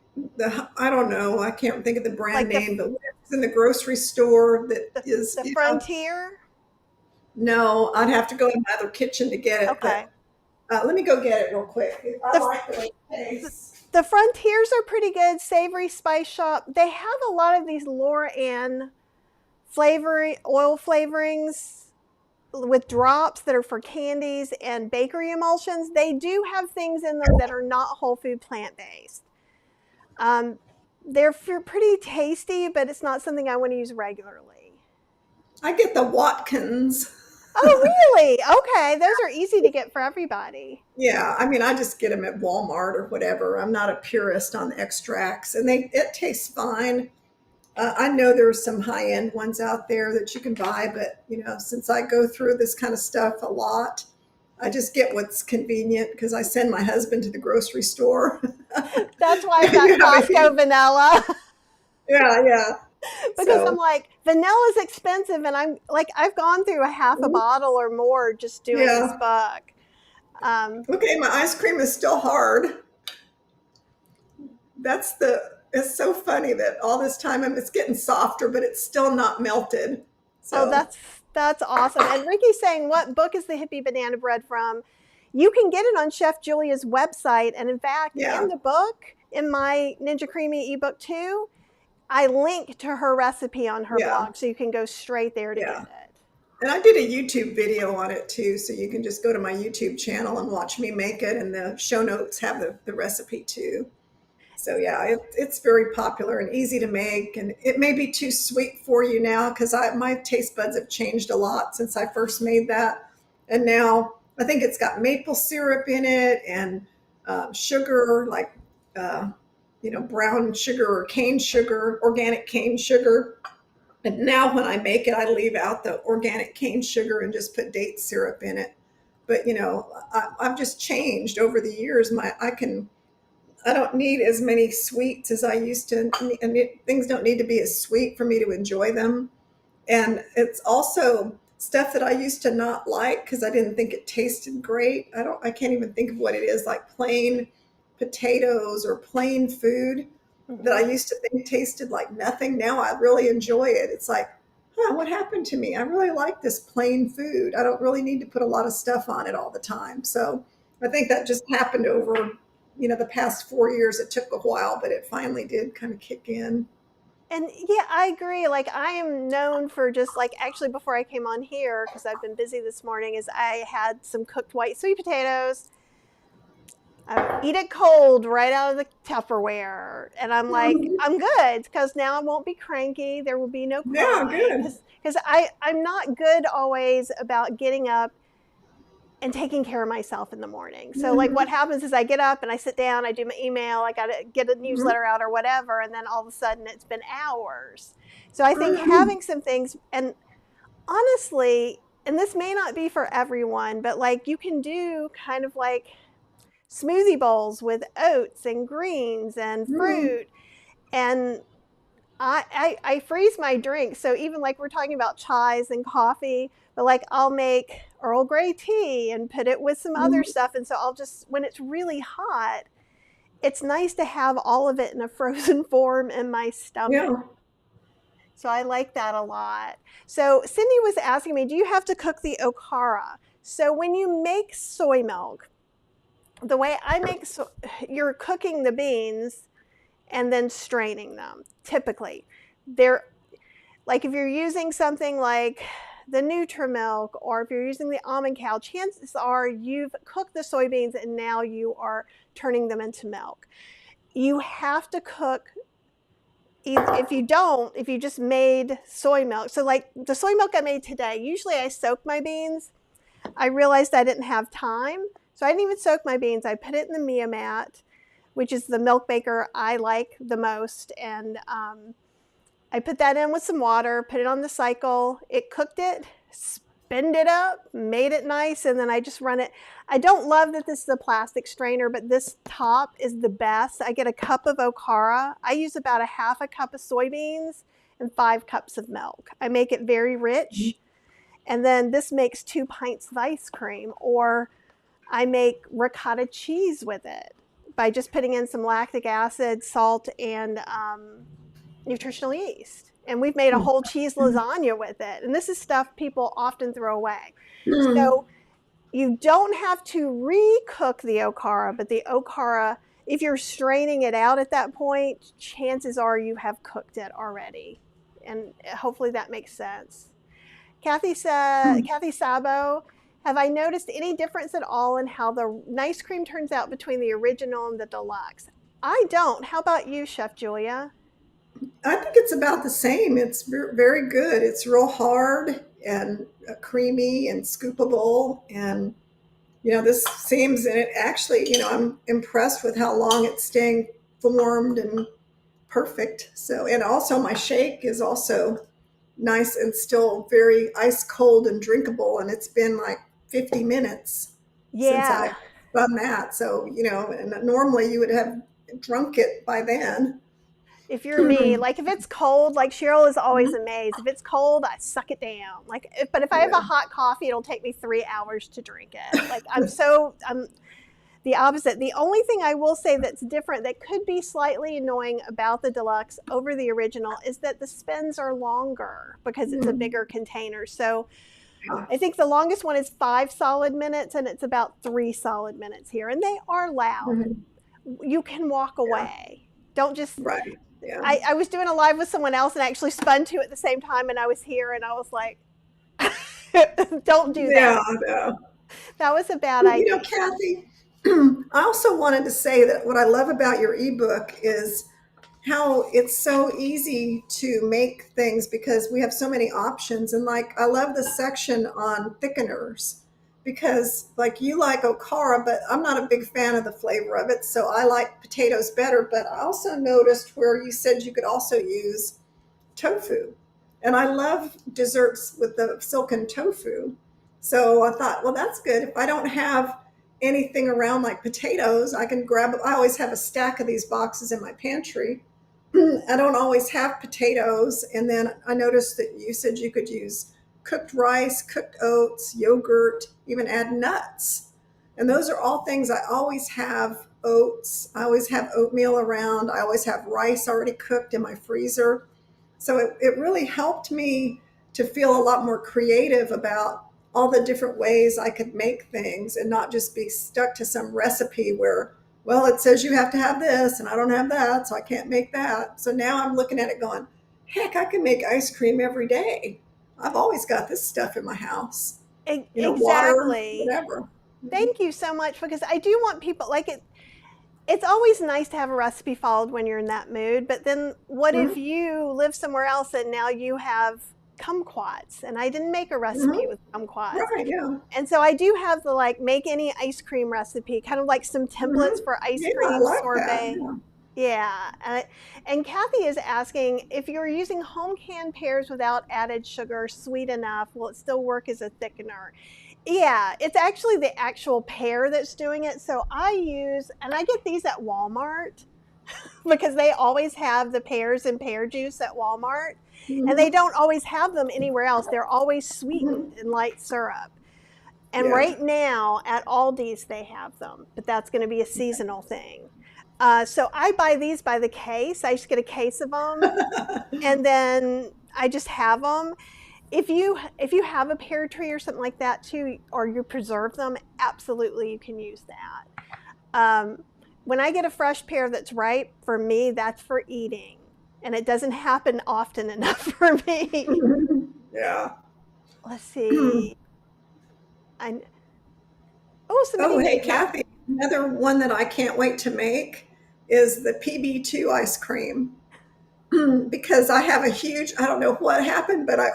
I don't know. I can't think of the brand Like name, but whatever's in the grocery store that the, is, the Frontier? no, I'd have to go in my other kitchen to get it. Okay. But let me go get it real quick. I The, like the way it tastes. the Frontiers are pretty good. Savory Spice Shop. They have a lot of these Laura Ann oil flavorings with drops that are for candies and bakery emulsions. They do have things in them that are not whole food plant based. Um, they're pretty tasty, but it's not something I want to use regularly. I get the Watkins. Oh, really? Okay, those are easy to get for everybody. Yeah, I mean, I just get them at Walmart or whatever. I'm not a purist on the extracts, and it tastes fine. I know there's some high end ones out there that you can buy, but since I go through this kind of stuff a lot, I just get what's convenient because I send my husband to the grocery store. That's why I've got You know what I Costco mean? vanilla. Yeah, yeah. Because I'm So, like, vanilla's expensive, and I'm like, I've gone through a half a bottle or more just doing this yeah. book. Um, Okay, my ice cream is still hard. It's so funny that all this time it's getting softer, but it's still not melted. oh, So, that's awesome. And Ricky's saying, what book is the Hippie Banana Bread from? You can get it on Chef Julia's website, and in fact, yeah, in the book, in my Ninja Creami ebook too, I link to her recipe on her yeah, blog, so you can go straight there to yeah. get it. And I did a YouTube video on it too, so you can just go to my YouTube channel and watch me make it, and the show notes have the recipe too. So yeah, it's very popular and easy to make, and it may be too sweet for you now because my taste buds have changed a lot since I first made that, and now I think it's got maple syrup in it and sugar, like brown sugar or cane sugar, organic cane sugar. And now when I make it, I leave out the organic cane sugar and just put date syrup in it. But I've just changed over the years. I don't need as many sweets as I used to, and things don't need to be as sweet for me to enjoy them. And it's also stuff that I used to not like because I didn't think it tasted great. I can't even think of what it is, like plain potatoes or plain food that I Mm-hmm. used to think tasted like nothing. Now I really enjoy it. It's like, what happened to me? I really like this plain food. I don't really need to put a lot of stuff on it all the time. So I think that just happened over, the past 4 years. It took a while, but it finally did kind of kick in. And yeah, I agree. Like, I am known for just like, actually, before I came on here, because I've been busy this morning, is I had some cooked white sweet potatoes. I eat it cold right out of the Tupperware. And I'm like, Mhm. I'm good because now I won't be cranky. There will be no Yeah, crying. good. Because I'm not good always about getting up and taking care of myself in the morning. So like what Hmm. happens is I get up and I sit down, I do my email, I got to get a Hmm. newsletter out or whatever, and then all of a sudden it's been hours. So I think Hmm. having some things, and honestly, and this may not be for everyone, but like you can do kind of like smoothie bowls with oats and greens and Hmm. fruit. And I freeze my drinks. So even like we're talking about chais and coffee, but like I'll make Earl Grey tea and put it with some other Hmm. stuff. And so I'll just, when it's really hot, it's nice to have all of it in a frozen form in my stomach. Yeah. So I like that a lot. So Cindy was asking me, do you have to cook the okara? So when you make soy milk, the way I make, you're cooking the beans and then straining them. Typically, they're like if you're using something like the Nutrimilk or if you're using the almond cow, chances are you've cooked the soybeans and now you are turning them into milk. You have to cook. If you just made soy milk, so like the soy milk I made today, usually I soak my beans. I realized I didn't have time, so I didn't even soak my beans. I put it in the Mia Mat, which is the milk maker I like the most, and I put that in with some water, put it on the cycle. It cooked it, spinned it up, made it nice, and then I just run it. I don't love that this is a plastic strainer, but this top is the best. I get a cup of okara. I use about a half a cup of soybeans and 5 cups of milk. I make it very rich, and then this makes 2 pints of ice cream, or I make ricotta cheese with it. by just putting in some lactic acid, salt, and nutritional yeast. And we've made a whole cheese lasagna with it. And this is stuff people often throw away. So you don't have to re-cook the okara, but the okara, if you're straining it out at that point, chances are you have cooked it already. And hopefully that makes sense. Kathy Sabo, have I noticed any difference at all in how the ice cream turns out between the original and the deluxe? I don't. How about you, Chef Julia? I think it's about the same. It's very good. It's real hard and creamy and scoopable. And, this seems, and it actually, I'm impressed with how long it's staying formed and perfect. So, and also my shake is also nice and still very ice cold and drinkable. And it's been like 50 minutes since Yeah. I've done that. So, and normally you would have drunk it by then. If you're me, like if it's cold, like Cheryl is always amazed. If it's cold, I suck it down. But if I have a hot coffee, it'll take me 3 hours to drink it. Like I'm the opposite. The only thing I will say that's different, that could be slightly annoying about the deluxe over the original, is that the spins are longer because it's a bigger container. So I think the longest one is 5 solid minutes, and it's about 3 solid minutes here. And they are loud. You can walk away. Don't just. Right. Yeah. I was doing a live with someone else and actually spun 2 at the same time, and I was here and I was like, don't do that. Yeah. That was a bad idea. Kathy, I also wanted to say that what I love about your ebook is how it's so easy to make things because we have so many options. And I love the section on thickeners because you like okara, but I'm not a big fan of the flavor of it. So I like potatoes better. But I also noticed where you said you could also use tofu. And I love desserts with the silken tofu. So I thought, well, that's good. If I don't have anything around like potatoes, I always have a stack of these boxes in my pantry. I don't always have potatoes. And then I noticed that you said you could use cooked rice, cooked oats, yogurt, even add nuts. And those are all things I always have. Oats, I always have oatmeal around. I always have rice already cooked in my freezer. So it really helped me to feel a lot more creative about all the different ways I could make things and not just be stuck to some recipe where, well, it says you have to have this and I don't have that, so I can't make that. So now I'm looking at it going, heck, I can make ice cream every day. I've always got this stuff in my house. Exactly. Water, whatever. Thank you so much, because I do want people, it's always nice to have a recipe followed when you're in that mood, but then what if you live somewhere else and now you have kumquats and I didn't make a recipe with kumquats. Right, yeah. And so I do have the make any ice cream recipe, kind of like some templates for ice cream sorbet. That, yeah. And Kathy is asking, if you're using home canned pears without added sugar, sweet enough, will it still work as a thickener? Yeah, it's actually the actual pear that's doing it. So I get these at Walmart because they always have the pears and pear juice at Walmart. And they don't always have them anywhere else. They're always sweetened in light syrup. And right now at Aldi's they have them, but that's going to be a seasonal thing. So I buy these by the case. I just get a case of them, and then I just have them. If you have a pear tree or something like that too, or you preserve them, absolutely you can use that. When I get a fresh pear that's ripe, for me, that's for eating. And it doesn't happen often enough for me. Yeah. Let's see. Hey, Kathy, another one that I can't wait to make is the PB2 ice cream. Because I have a huge, I don't know what happened, but I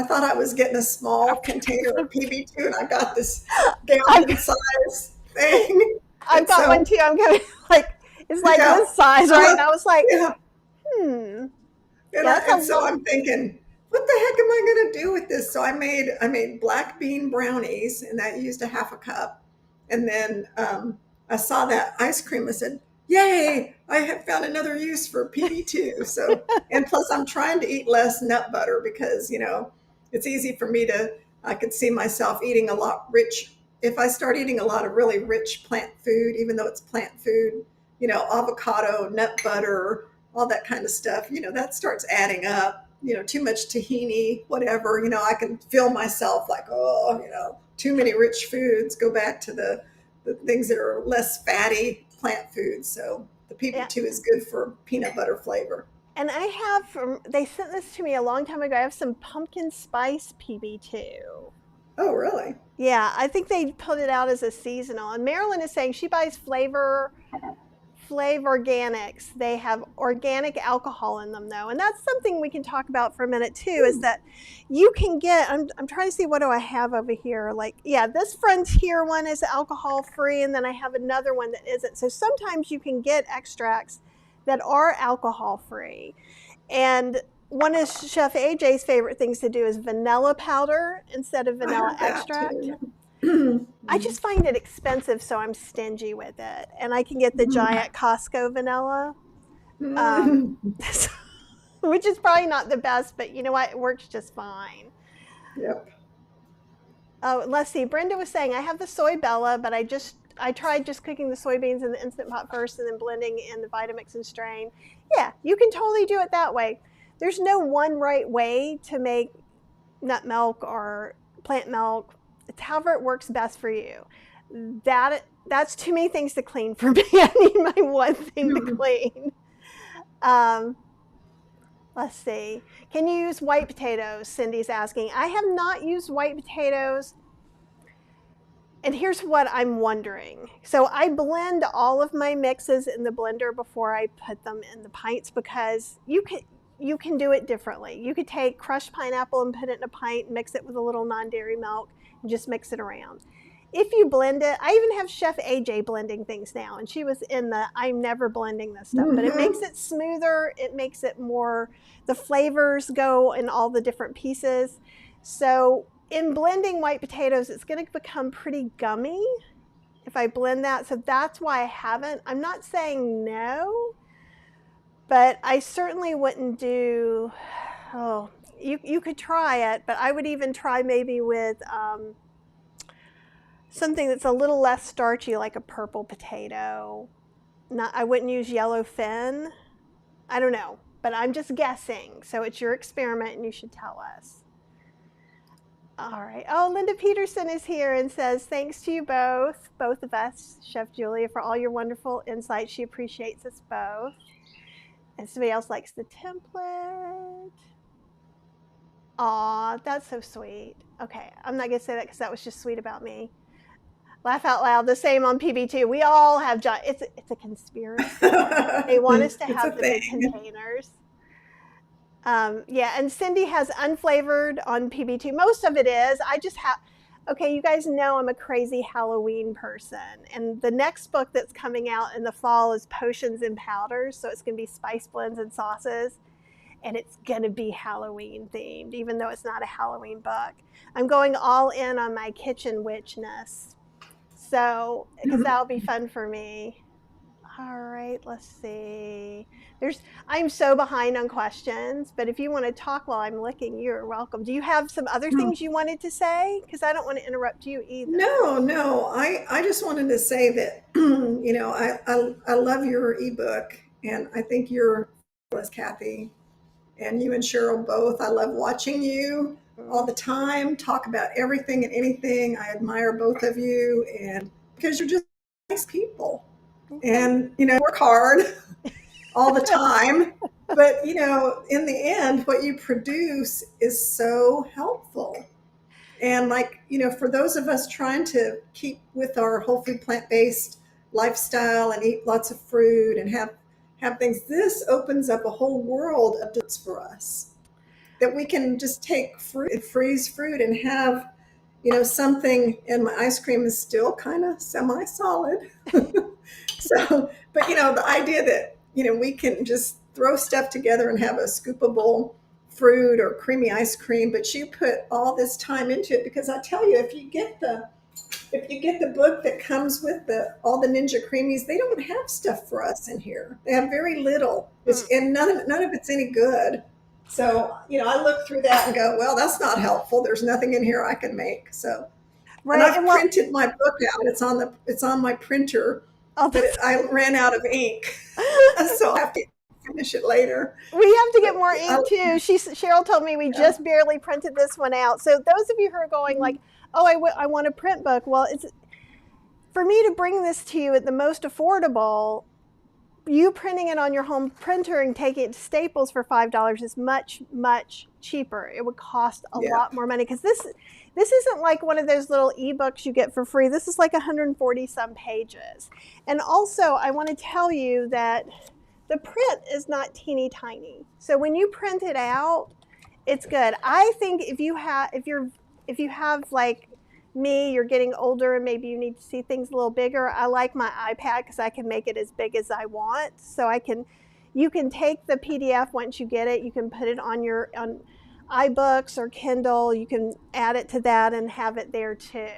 thought I was getting a small container of PB2 and I got this gallon size thing. I've got one too. I'm going it's like this size, right? And I was like, And so I'm thinking, what the heck am I going to do with this? So I made black bean brownies, and that used a half a cup. And then I saw that ice cream. I said, yay, I have found another use for PB2. So, and plus I'm trying to eat less nut butter because, it's easy for me I could see myself eating a lot rich. If I start eating a lot of really rich plant food, even though it's plant food, avocado, nut butter, all that kind of stuff, that starts adding up. Too much tahini, whatever, I can feel myself like, oh, too many rich foods. Go back to the things that are less fatty plant foods. So the Yeah. PB2 is good for peanut butter flavor. And I have they sent this to me a long time ago. I have some pumpkin spice PB2. Oh, really? Yeah, I think they put it out as a seasonal. And Marilyn is saying she buys Flav Organics. They have organic alcohol in them though. And that's something we can talk about for a minute too, is that you can get, I'm trying to see, what do I have over here? Like, yeah, this Frontier one is alcohol free, and then I have another one that isn't. So sometimes you can get extracts that are alcohol free. And one of Chef AJ's favorite things to do is vanilla powder instead of vanilla extract. I just find it expensive, so I'm stingy with it. And I can get the giant Costco vanilla, which is probably not the best, but you know what? It works just fine. Yep. Oh, let's see. Brenda was saying, I have the soy Bella, but I tried just cooking the soybeans in the Instant Pot first and then blending in the Vitamix and strain. Yeah, you can totally do it that way. There's no one right way to make nut milk or plant milk. It's however it works best for you. That's too many things to clean for me. I need my one thing to clean. Let's see. Can you use white potatoes? Cindy's asking. I have not used white potatoes. And here's what I'm wondering. So I blend all of my mixes in the blender before I put them in the pints, because you can do it differently. You could take crushed pineapple and put it in a pint, mix it with a little non-dairy milk, and just mix it around. If you blend it, I even have Chef AJ blending things now, and she was in the I'm never blending this stuff, but it makes it smoother. It makes it more, the flavors go in all the different pieces. So in blending white potatoes, it's going to become pretty gummy if I blend that. So that's why I haven't. I'm not saying no, but I certainly wouldn't do, you could try it, but I would even try maybe with something that's a little less starchy, like a purple potato. I wouldn't use yellow fin. I don't know, but I'm just guessing. So it's your experiment and you should tell us. All right. Oh, Linda Peterson is here and says, thanks to you both of us, Chef Julia, for all your wonderful insights. She appreciates us both. And somebody else likes the template. Aw, that's so sweet. Okay, I'm not going to say that because that was just sweet about me. Laugh out loud. The same on PB2. We all have it's a conspiracy. They want us to have the big containers. Yeah, and Cindy has unflavored on PB2. Most of it is. I just have, okay, you guys know I'm a crazy Halloween person. And the next book that's coming out in the fall is Potions and Powders. So it's going to be spice blends and sauces. And it's going to be Halloween themed, even though it's not a Halloween book. I'm going all in on my kitchen witchness. So, because that'll be fun for me. All right, let's see. I'm so behind on questions, but if you want to talk while I'm looking, you're welcome. Do you have some other things you wanted to say? Because I don't want to interrupt you either. No. I just wanted to say that, I love your ebook, and I think you're fabulous, Kathy. And you and Cheryl both. I love watching you all the time, talk about everything and anything. I admire both of you, and because you're just nice people. And, work hard all the time. But, in the end, what you produce is so helpful. And for those of us trying to keep with our whole food plant-based lifestyle and eat lots of fruit and have things, this opens up a whole world of goods for us, that we can just take fruit and freeze fruit and have, something. And my ice cream is still kind of semi-solid. So, but the idea that, we can just throw stuff together and have a scoopable fruit or creamy ice cream, but you put all this time into it, because I tell you, if you get the book that comes with all the Ninja Creamies, they don't have stuff for us in here. They have very little, and none of it's any good. So, I look through that and go, well, that's not helpful. There's nothing in here I can make. So, right. And I've printed my book out. It's on my printer. Oh, but I ran out of ink, so I have to finish it later. we have to get more I, ink too. Cheryl told me we yeah. just barely printed this one out. So those of you who are going like, oh, I want a print book. Well, it's for me to bring this to you at the most affordable. You printing it on your home printer and taking it to Staples for $5 is much, much cheaper. It would cost a lot more money because this isn't like one of those little ebooks you get for free. This is like 140 some pages. And also, I want to tell you that the print is not teeny tiny. So when you print it out, it's good. I think if you have like me, you're getting older and maybe you need to see things a little bigger. I like my iPad because I can make it as big as I want. So you can take the PDF once you get it, you can put it on iBooks or Kindle, you can add it to that and have it there too.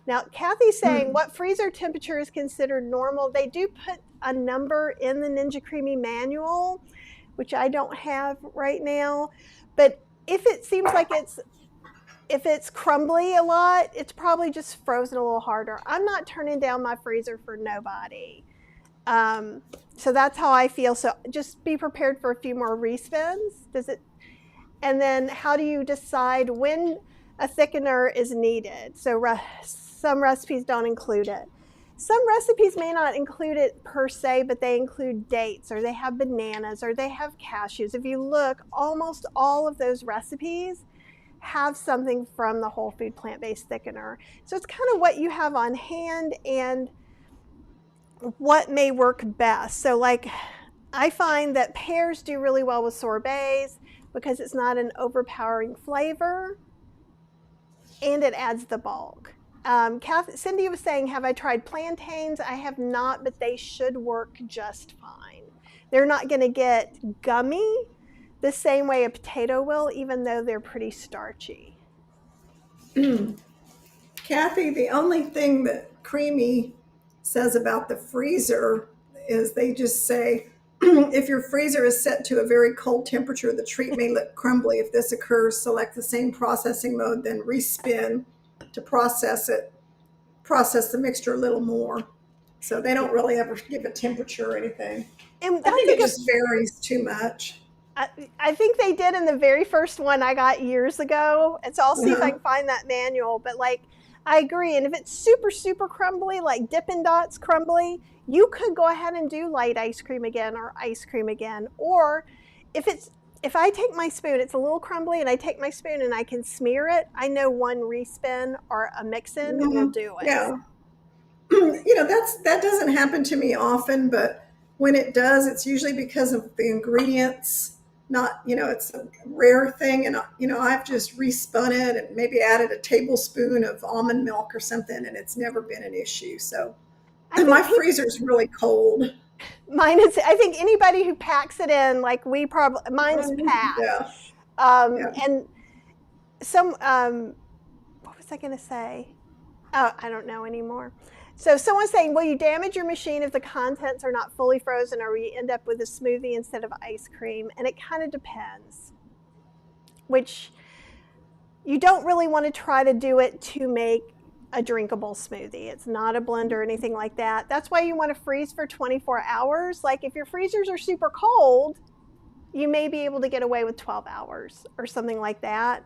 Now, Kathy's saying, what freezer temperature is considered normal? They do put a number in the Ninja Creami manual, which I don't have right now. But if it seems like if it's crumbly a lot, it's probably just frozen a little harder. I'm not turning down my freezer for nobody. So that's how I feel. So just be prepared for a few more respins. And then how do you decide when a thickener is needed? So some recipes don't include it. Some recipes may not include it per se, but they include dates, or they have bananas, or they have cashews. If you look, almost all of those recipes have something from the whole food plant-based thickener. So it's kind of what you have on hand and what may work best. So like I find that pears do really well with sorbets because it's not an overpowering flavor and it adds the bulk. Cindy was saying, have I tried plantains? I have not, but they should work just fine. They're not going to get gummy the same way a potato will, even though they're pretty starchy. Kathy, the only thing that Creami says about the freezer is they just say, if your freezer is set to a very cold temperature, the treat may look crumbly. If this occurs, select the same processing mode, then respin to process the mixture a little more. So they don't really ever give a temperature or anything. And I think it just varies too much. I think they did in the very first one I got years ago. And so I'll see if I can find that manual. But like, I agree. And if it's super, super crumbly, like Dippin' Dots crumbly, you could go ahead and do light ice cream again or ice cream again. Or if I take my spoon, it's a little crumbly, and I take my spoon and I can smear it, I know one respin or a mix-in will do it. Yeah. That doesn't happen to me often, but when it does, it's usually because of the ingredients. Not, it's a rare thing. And, I've just respun it and maybe added a tablespoon of almond milk or something, and it's never been an issue. So my freezer's really cold. Mine is, I think anybody who packs it in, like mine's packed. Yeah. And some, what was I going to say? Oh, I don't know anymore. So someone's saying, will you damage your machine if the contents are not fully frozen, or will you end up with a smoothie instead of ice cream? And it kind of depends, which you don't really want to try to do it to make a drinkable smoothie. It's not a blend or anything like that. That's why you want to freeze for 24 hours. Like if your freezers are super cold, you may be able to get away with 12 hours or something like that.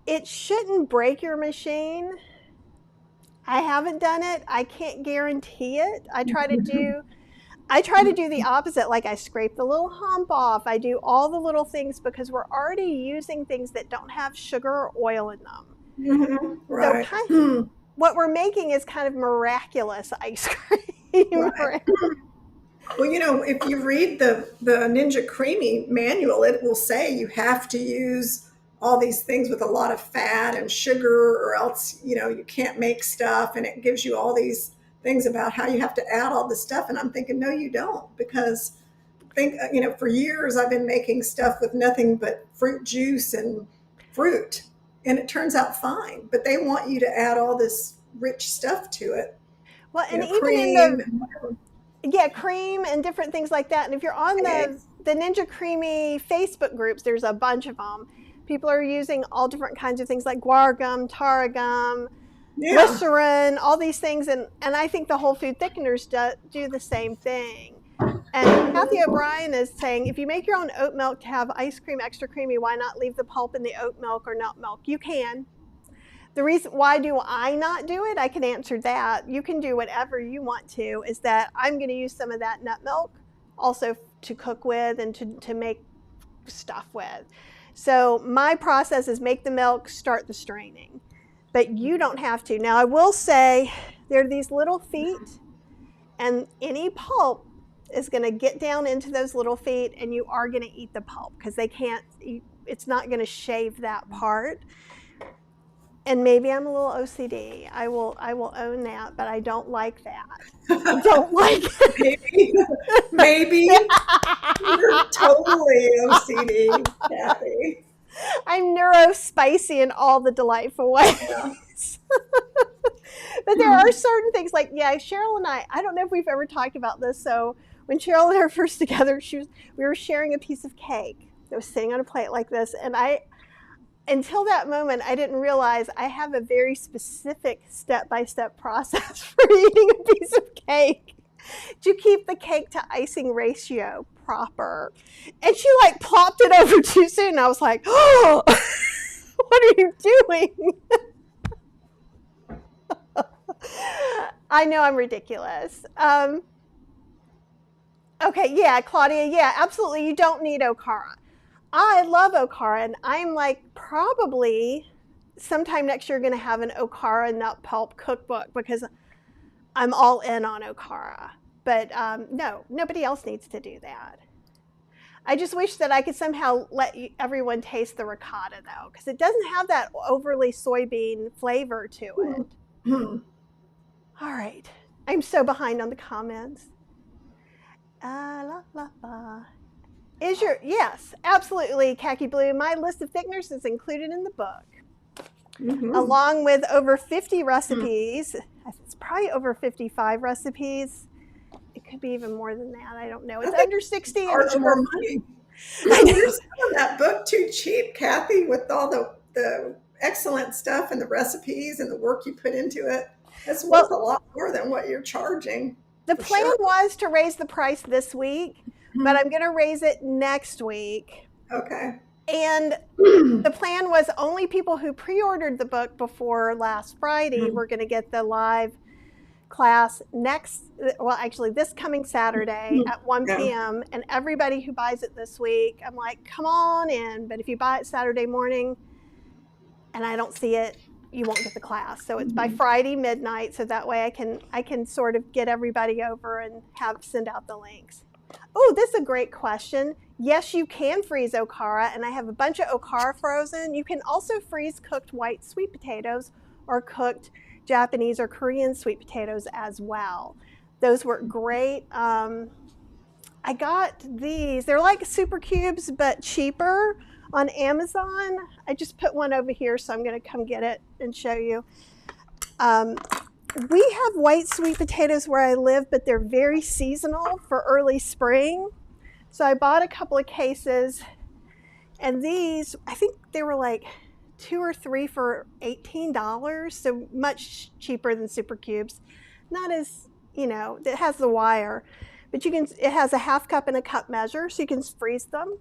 It shouldn't break your machine. I haven't done it. I can't guarantee it. I try to do the opposite. Like I scrape the little hump off. I do all the little things because we're already using things that don't have sugar or oil in them. Mm-hmm. Right. So what we're making is kind of miraculous ice cream. Right. Well, if you read the Ninja Creami manual, it will say you have to use all these things with a lot of fat and sugar, or else, you can't make stuff. And it gives you all these things about how you have to add all this stuff. And I'm thinking, no, you don't, because for years I've been making stuff with nothing but fruit juice and fruit, and it turns out fine. But they want you to add all this rich stuff to it. Well, and even cream and different things like that. And if you're on the Ninja Creami Facebook groups, there's a bunch of them. People are using all different kinds of things like guar gum, tara gum, Yeah. glycerin, all these things. And I think the whole food thickeners do the same thing. And Kathy O'Brien is saying, if you make your own oat milk to have ice cream extra creamy, why not leave the pulp in the oat milk or nut milk? You can. The reason why do I not do it, I can answer that. You can do whatever you want to, is that I'm going to use some of that nut milk also to cook with and to make stuff with. So my process is make the milk, start the straining. But you don't have to. Now I will say there are these little feet, and any pulp is going to get down into those little feet, and you are going to eat the pulp because they can't, it's not going to shave that part. And maybe I'm a little OCD. I will own that, but I don't like that. I don't like it. Maybe. You're totally OCD, Kathy. I'm neurospicy in all the delightful ways. Yeah. But there are certain things like, yeah, Cheryl and I don't know if we've ever talked about this. So when Cheryl and I were first together, we were sharing a piece of cake that was sitting on a plate like this. And until that moment, I didn't realize I have a very specific step-by-step process for eating a piece of cake to keep the cake to icing ratio proper. And she like plopped it over too soon. I was like, oh, what are you doing? I know I'm ridiculous. Okay, yeah, Claudia, yeah, absolutely. You don't need Okara. I love Okara, and I'm like probably sometime next year going to have an Okara nut pulp cookbook because I'm all in on Okara. But no, nobody else needs to do that. I just wish that I could somehow let everyone taste the ricotta, though, because it doesn't have that overly soybean flavor to it. Mm-hmm. All right. I'm so behind on the comments. Yes, absolutely, Khaki Blue. My list of thickeners is included in the book, along with over 50 recipes. It's probably over 55 recipes. It could be even more than that. I don't know. It's under 60 and Charge over more money. You're selling that book too cheap, Kathy, with all the excellent stuff and the recipes and the work you put into it. It's worth a lot more than what you're charging. The plan was to raise the price this week, but I'm going to raise it next week. Okay. And the plan was only people who pre-ordered the book before last Friday were going to get the live class this coming Saturday at 1 p.m. And everybody who buys it this week, I'm like, come on in. But if you buy it Saturday morning and I don't see it, you won't get the class. So it's by Friday midnight. So that way I can sort of get everybody over and send out the links. Oh, this is a great question. Yes, you can freeze Okara, and I have a bunch of Okara frozen. You can also freeze cooked white sweet potatoes or cooked Japanese or Korean sweet potatoes as well. Those work great. I got these. They're like super cubes, but cheaper on Amazon. I just put one over here, so I'm going to come get it and show you. We have white sweet potatoes where I live, but they're very seasonal for early spring. So I bought a couple of cases, and these, I think they were like 2 or 3 for $18, so much cheaper than Super Cubes. Not as, it has the wire, but it has a half cup and a cup measure, so you can freeze them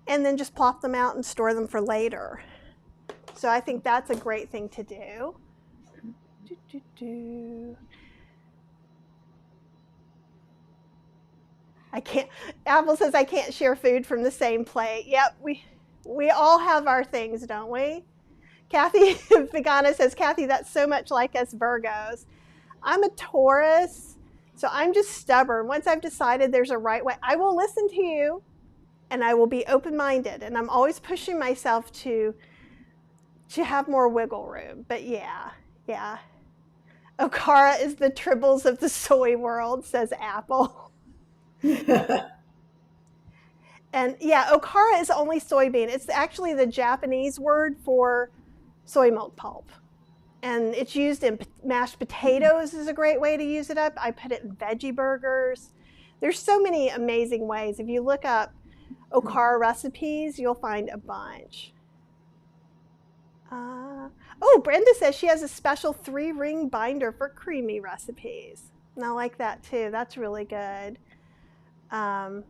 and then just plop them out and store them for later. So I think that's a great thing to do. Apple says I can't share food from the same plate. Yep, we all have our things, don't we? Kathy Vegana says, Kathy, that's so much like us Virgos. I'm a Taurus, so I'm just stubborn. Once I've decided there's a right way, I will listen to you, and I will be open-minded, and I'm always pushing myself to have more wiggle room. But yeah. Okara is the tribbles of the soy world, says Apple. And yeah, Okara is only soybean. It's actually the Japanese word for soy milk pulp. And it's used in mashed potatoes is a great way to use it up. I put it in veggie burgers. There's so many amazing ways. If you look up Okara recipes, you'll find a bunch. Oh, Brenda says she has a special 3-ring binder for creamy recipes. And I like that too. That's really good. Um,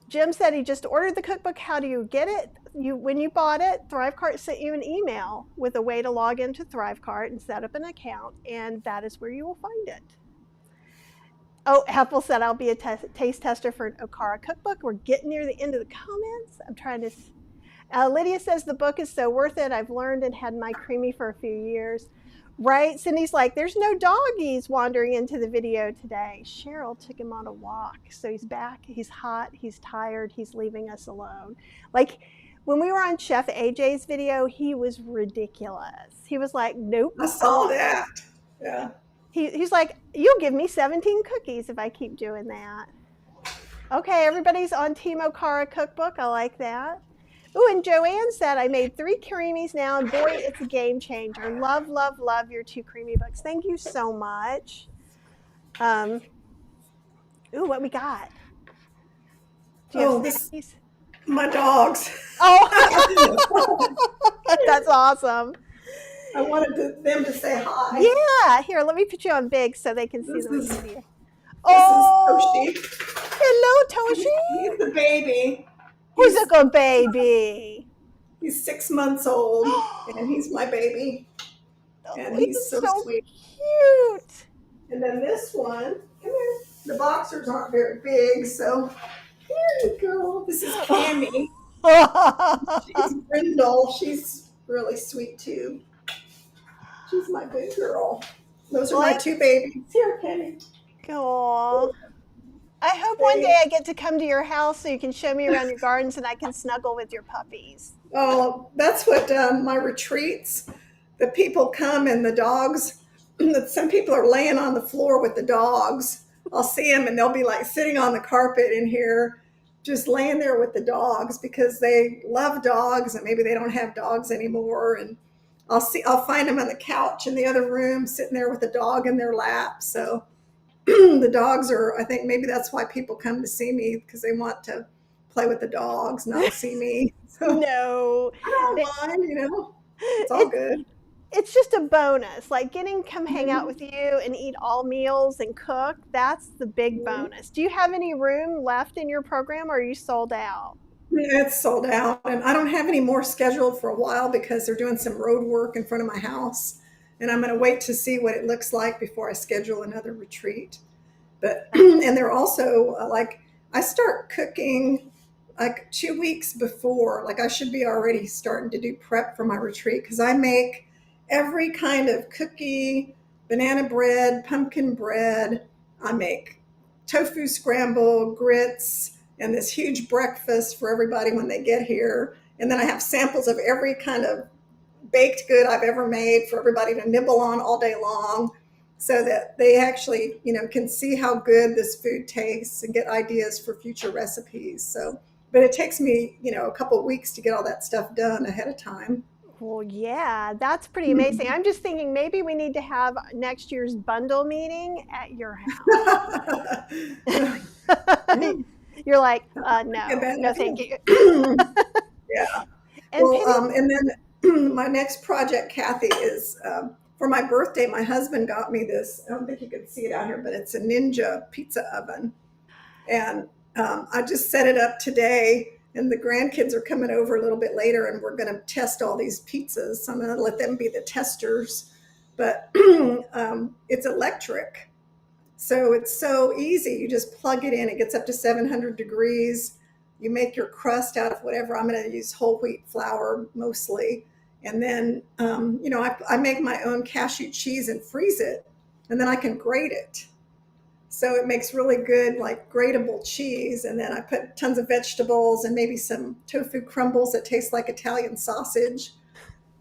Jim said he just ordered the cookbook. How do you get it? When you bought it, ThriveCart sent you an email with a way to log into ThriveCart and set up an account, and that is where you will find it. Oh, Heppel said I'll be a taste tester for an Okara cookbook. We're getting near the end of the comments. I'm trying to... Lydia says the book is so worth it. I've learned and had my creamy for a few years. Right? Cindy's like, there's no doggies wandering into the video today. Cheryl took him on a walk. So he's back. He's hot. He's tired. He's leaving us alone. Like when we were on Chef AJ's video, he was ridiculous. He was like, nope. I saw that. Yeah. He's like, you'll give me 17 cookies if I keep doing that. Okay, everybody's on Team Okara cookbook. I like that. Ooh, and Joanne said, I made 3 creamies now, and boy, it's a game changer. Love, love, love your 2 creamy books. Thank you so much. Ooh, what we got? Do you have snackies? My dogs. Oh, that's awesome. I wanted them to say hi. Yeah, here, let me put you on big so they can see the video. Oh, this is Toshi. Hello, Toshi. He's the baby. Who's a good baby? He's 6 months old, and he's my baby. And he's so sweet. Cute. And then this one, come here. The boxers aren't very big, so here you go. This is Cammy. She's Brindle. She's really sweet, too. She's my big girl. Those are my 2 babies. Here, Cammy. Cool. I hope one day I get to come to your house so you can show me around your gardens and I can snuggle with your puppies. Oh, that's what my retreats, the people come and the dogs, some people are laying on the floor with the dogs. I'll see them and they'll be like sitting on the carpet in here, just laying there with the dogs because they love dogs and maybe they don't have dogs anymore. And I'll find them on the couch in the other room, sitting there with a dog in their lap. So the dogs are, I think maybe that's why people come to see me because they want to play with the dogs, not see me. So No. I don't mind, it's all good. It's just a bonus. Like getting come hang out with you and eat all meals and cook, that's the big bonus. Do you have any room left in your program or are you sold out? It's sold out and I don't have any more scheduled for a while because they're doing some road work in front of my house. And I'm going to wait to see what it looks like before I schedule another retreat. But, and they're also I start cooking like 2 weeks before, like I should be already starting to do prep for my retreat because I make every kind of cookie, banana bread, pumpkin bread. I make tofu scramble, grits, and this huge breakfast for everybody when they get here. And then I have samples of every kind of baked good I've ever made for everybody to nibble on all day long so that they actually, can see how good this food tastes and get ideas for future recipes. So, but it takes me, a couple of weeks to get all that stuff done ahead of time. Well, yeah, that's pretty amazing. I'm just thinking maybe we need to have next year's bundle meeting at your house. You're like, no, thank you. Yeah. And then my next project, Kathy, is for my birthday. My husband got me this. I don't think you can see it out here, but it's a Ninja pizza oven. And I just set it up today. And the grandkids are coming over a little bit later, and we're going to test all these pizzas. So I'm going to let them be the testers. But it's electric. So it's so easy. You just plug it in. It gets up to 700 degrees. You make your crust out of whatever. I'm going to use whole wheat flour mostly. And then, I make my own cashew cheese and freeze it. And then I can grate it. So it makes really good, grateable cheese. And then I put tons of vegetables and maybe some tofu crumbles that taste like Italian sausage.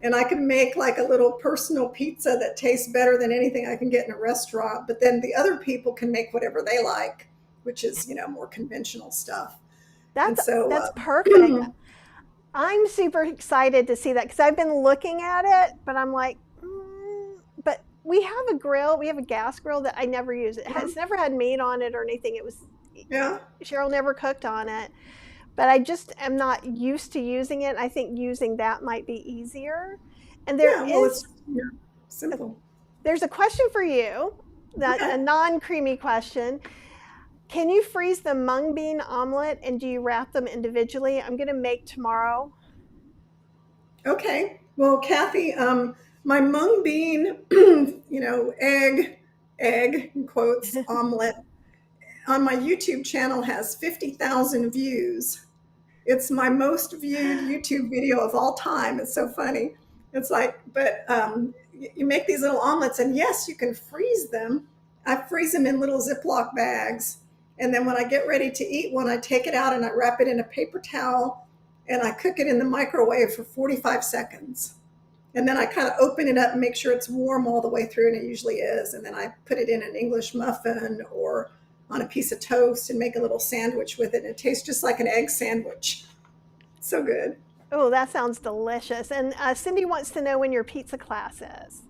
And I can make a little personal pizza that tastes better than anything I can get in a restaurant. But then the other people can make whatever they like, which is, more conventional stuff. That's perfect. I'm super excited to see that because I've been looking at it, but I'm like, but we have a grill. We have a gas grill that I never use. It's never had meat on it or anything. Cheryl never cooked on it, but I just am not used to using it. I think using that might be easier. And Yeah, well, it's simple. there's a question for you, a non-creamy question. Can you freeze the mung bean omelet and do you wrap them individually? I'm going to make tomorrow. Okay. Well, Kathy, my mung bean, egg in quotes, omelet on my YouTube channel has 50,000 views. It's my most viewed YouTube video of all time. It's so funny. It's like, but you make these little omelets, and yes, you can freeze them. I freeze them in little Ziploc bags. And then when I get ready to eat one, I take it out and I wrap it in a paper towel and I cook it in the microwave for 45 seconds. And then I kind of open it up and make sure it's warm all the way through, and it usually is. And then I put it in an English muffin or on a piece of toast and make a little sandwich with it. And it tastes just like an egg sandwich. So good. Oh, that sounds delicious. And Cindy wants to know when your pizza class is.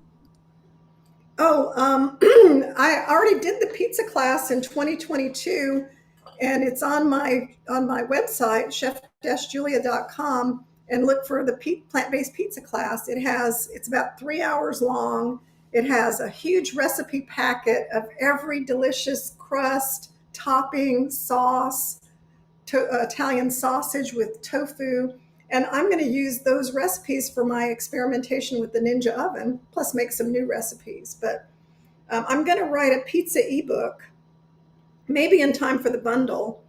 Oh, I already did the pizza class in 2022, and it's on my website, chef-julia.com, and look for the plant-based pizza class. It's about 3 hours long. It has a huge recipe packet of every delicious crust, topping, sauce, Italian sausage with tofu. And I'm going to use those recipes for my experimentation with the Ninja oven, plus make some new recipes. But I'm going to write a pizza ebook, maybe in time for the bundle,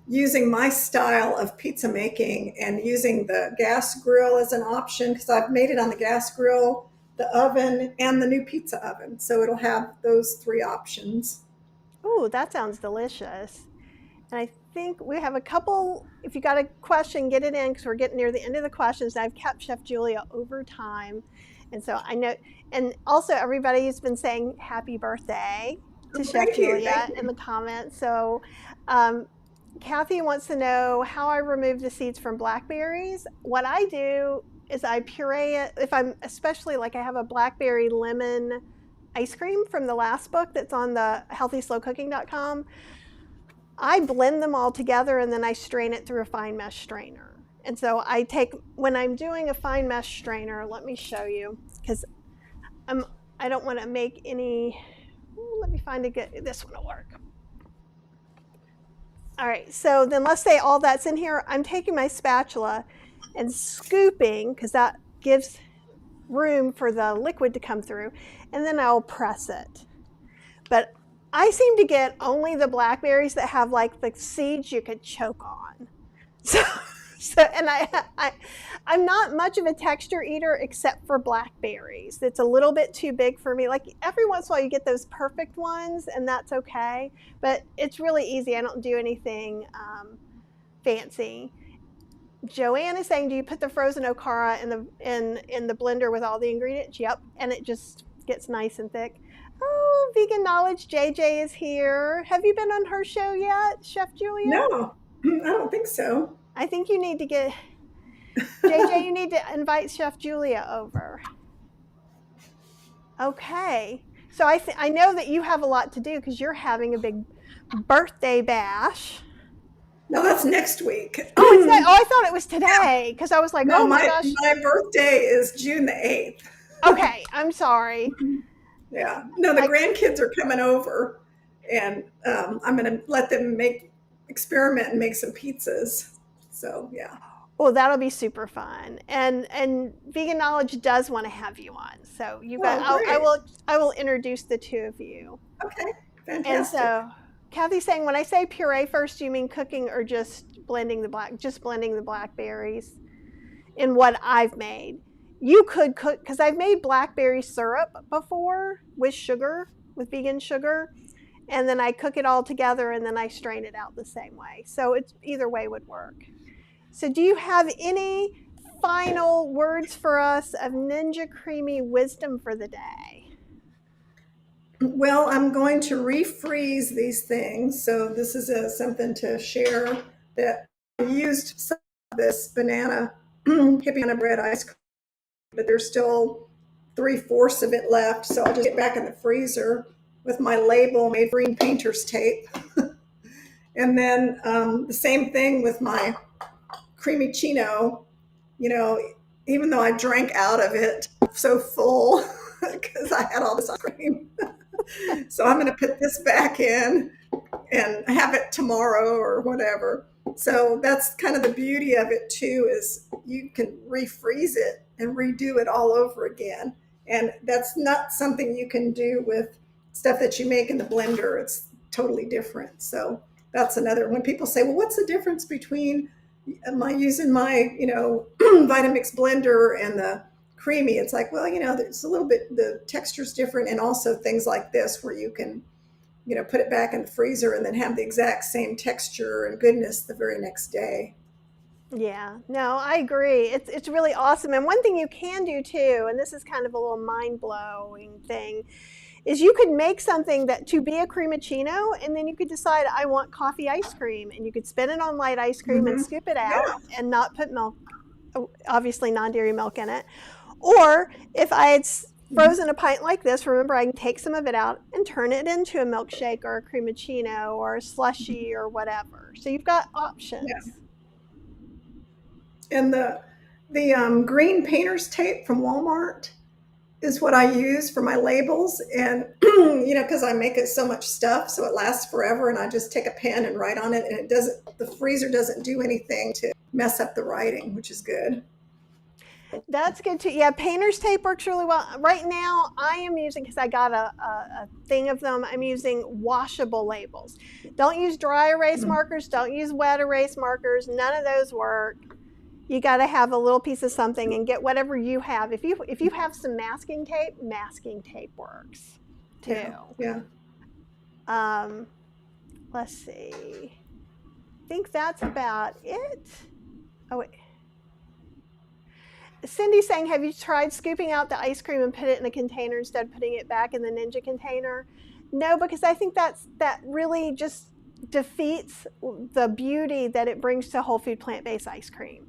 using my style of pizza making and using the gas grill as an option, because I've made it on the gas grill, the oven, and the new pizza oven. So it'll have those 3 options. Oh, that sounds delicious. And I think we have a couple. If you got a question, get it in, because we're getting near the end of the questions. I've kept Chef Julia over time. And so I know, and also everybody's been saying happy birthday to Chef Julia in the comments. So Kathy wants to know how I remove the seeds from blackberries. What I do is I puree it. If I'm especially like I have a blackberry lemon ice cream from the last book that's on the healthyslowcooking.com. I blend them all together and then I strain it through a fine mesh strainer. And so when I'm doing a fine mesh strainer, let me show you, because I don't want to make any, let me find this one will work. All right, so then let's say all that's in here. I'm taking my spatula and scooping, because that gives room for the liquid to come through, and then I'll press it. But I seem to get only the blackberries that have like the seeds you could choke on. And I'm not much of a texture eater except for blackberries. It's a little bit too big for me. Like every once in a while you get those perfect ones and that's okay, but it's really easy. I don't do anything fancy. Joanne is saying, do you put the frozen okara in the blender with all the ingredients? Yep, and it just gets nice and thick. Oh, Vegan Knowledge, JJ is here. Have you been on her show yet, Chef Julia? No, I don't think so. I think you need to get, JJ, you need to invite Chef Julia over. Okay, so I know that you have a lot to do because you're having a big birthday bash. No, that's next week. Oh, I thought it was today, because I was like, no, oh my gosh. My birthday is June the 8th. Okay, I'm sorry. Yeah, no, the grandkids are coming over, and I'm going to let them experiment and make some pizzas. So yeah. Well, that'll be super fun, and Vegan Knowledge does want to have you on. So you guys, I will introduce the two of you. Okay, fantastic. And so Kathy's saying, when I say puree first, do you mean cooking or just blending the blackberries in what I've made? You could cook, because I've made blackberry syrup before with sugar, with vegan sugar, and then I cook it all together and then I strain it out the same way. So it's either way would work. So do you have any final words for us of Ninja Creami wisdom for the day? Well, I'm going to refreeze these things. So this is something to share, that I used some of this banana Hippie bread ice cream, but there's still 3/4 of it left. So I'll just get back in the freezer with my label made green painter's tape. And then the same thing with my creamy chino. You know, even though I drank out of it so full because I had all this ice cream. So I'm going to put this back in and have it tomorrow or whatever. So that's kind of the beauty of it too, is you can refreeze it and redo it all over again. And that's not something you can do with stuff that you make in the blender. It's totally different. So that's another, when people say, well, what's the difference between my using my, Vitamix blender and the creamy? It's like, well, there's a little bit, the texture's different. And also things like this where you can put it back in the freezer and then have the exact same texture and goodness the very next day. Yeah, no, I agree. It's really awesome. And one thing you can do too, and this is kind of a little mind-blowing thing, is you could make something that to be a cremacino, and then you could decide I want coffee ice cream, and you could spin it on light ice cream and Mm-hmm. scoop it out Yeah. and not put milk, obviously non-dairy milk in it. Or if I had frozen a pint like this, remember I can take some of it out and turn it into a milkshake or a cremacino or a slushy or whatever. So you've got Yeah. options. And the green painter's tape from Walmart is what I use for my labels. And, because I make it so much stuff, so it lasts forever. And I just take a pen and write on it. And the freezer doesn't do anything to mess up the writing, which is good. That's good too. Yeah, painter's tape works really well. Right now, I am using, because I got a thing of them, I'm using washable labels. Don't use dry erase Mm. markers. Don't use wet erase markers. None of those work. You got to have a little piece of something and get whatever you have. If you have some masking tape works too. Yeah. Yeah. Um, let's see. I think that's about it. Oh wait. Cindy's saying, have you tried scooping out the ice cream and put it in a container instead of putting it back in the Ninja container? No, because I think that really just defeats the beauty that it brings to whole food plant-based ice cream.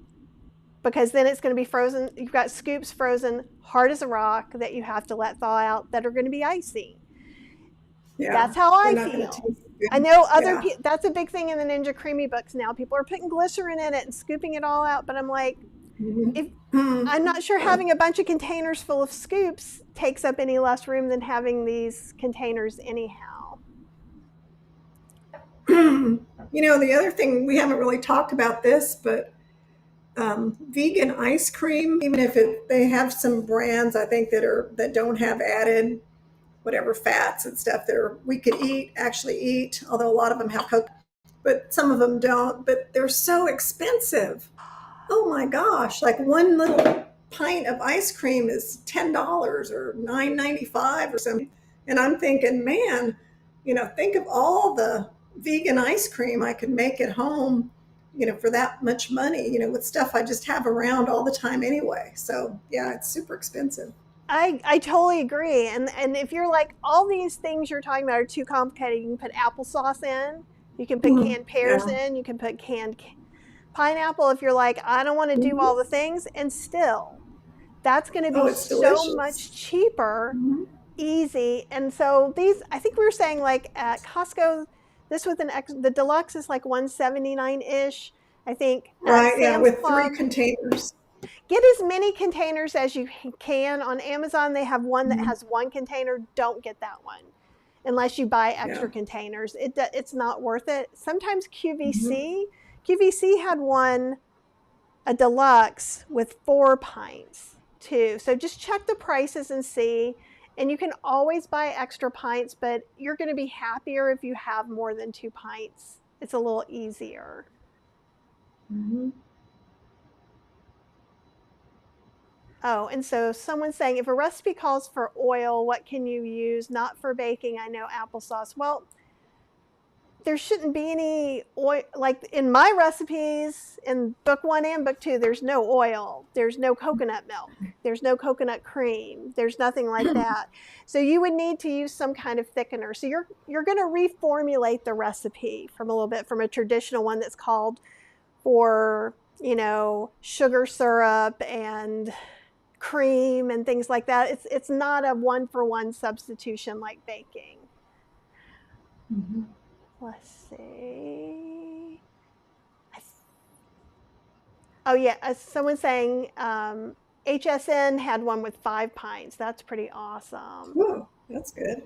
Because then it's going to be frozen. You've got scoops frozen hard as a rock that you have to let thaw out that are going to be icy. Yeah. That's how They're I not going to feel. taste I good. know Yeah. that's a big thing in the Ninja Creami books now. People are putting glycerin in it and scooping it all out, but I'm like, if Mm-hmm. I'm not sure Yeah. having a bunch of containers full of scoops takes up any less room than having these containers anyhow. The other thing, we haven't really talked about this, but vegan ice cream, even if they have some brands, I think that don't have added whatever fats and stuff that we could actually eat, although a lot of them have coke, but some of them don't. But they're so expensive. Oh my gosh! Like one little pint of ice cream is $10 or $9.95 or something, and I'm thinking, man, think of all the vegan ice cream I could make at home, for that much money, with stuff I just have around all the time anyway. So yeah, it's super expensive. I totally agree. And if you're like, all these things you're talking about are too complicated, you can put applesauce in, you can put Mm, canned pears yeah. in, you can put canned pineapple if you're like, I don't want to do all Mhm. the things, and still that's going to Oh, be it's so delicious. much cheaper, Mhm. easy. And so these, I think we were saying like at Costco, this with the deluxe is like 179 ish. I think at Right, yeah, Sam's with three Club, containers. get as many containers as you can. On Amazon, they have one that Mhm. has one container. Don't get that one unless you buy Yeah. extra containers. It's not worth it. Sometimes Mhm. QVC had one, a deluxe with 4 pints too. So just check the prices and see. And you can always buy extra pints, but you're going to be happier if you have more than 2 pints. It's a little easier. Mhm. Oh, and so someone's saying, if a recipe calls for oil, what can you use? Not for baking, I know applesauce. Well, there shouldn't be any oil. Like in my recipes in book 1 and book 2, there's no oil. There's no coconut milk. There's no coconut cream. There's nothing like that. So you would need to use some kind of thickener. So you're going to reformulate the recipe from a little bit from a traditional one that's called for, sugar syrup and cream and things like that. It's not a one-for-one substitution like baking. Mhm. Let's see. Oh yeah, someone's saying HSN had one with 5 pints. That's pretty awesome. Whoa, that's good.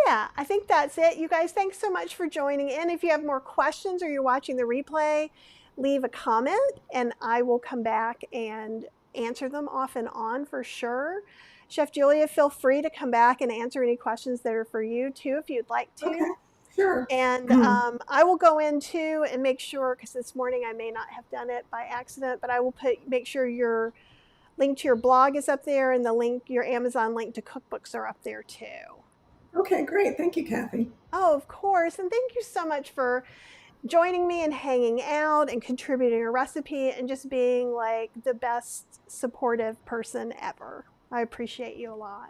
Yeah, I think that's it. You guys, thanks so much for joining in. If you have more questions or you're watching the replay, leave a comment and I will come back and answer them off and on for sure. Chef Julia, feel free to come back and answer any questions that are for you too, if you'd like to. Okay, sure. And I will go in too and make sure, because this morning I may not have done it by accident, but I will make sure your link to your blog is up there and your Amazon link to cookbooks are up there too. Okay, great. Thank you, Kathy. Oh, of course. And thank you so much for joining me and hanging out and contributing a recipe and just being like the best supportive person ever. I appreciate you a lot.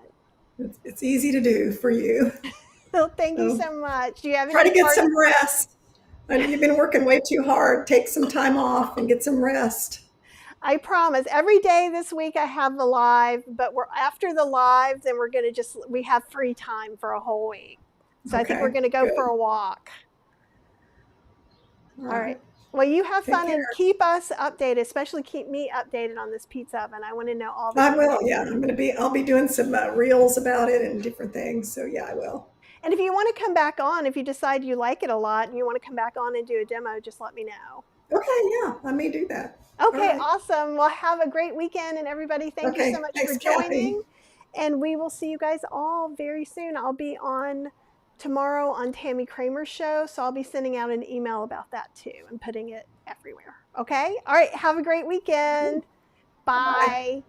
It's easy to do for you. Well, thank you so much. Do you have any Try to get some rest. You've been working way too hard. Take some time off and get some rest. I promise. Every day this week I have the live, but after the live, then we have free time for a whole week. So I think we're going to go for a walk. All right. Well, you have fun and keep us updated, especially keep me updated on this pizza oven. I want to know all the I will, yeah. I'll be doing some reels about it and different things. So yeah, I will. And if you want to come back on, if you decide you like it a lot and you want to come back on and do a demo, just let me know. Okay, yeah, I may do that. Okay, awesome. Well, have a great weekend, and everybody, thank you so much for joining. Kathy. And we will see you guys all very soon. I'll be on tomorrow on Tammy Kramer's show, so I'll be sending out an email about that too and putting it everywhere. Okay? All right, have a great weekend. Bye. Bye.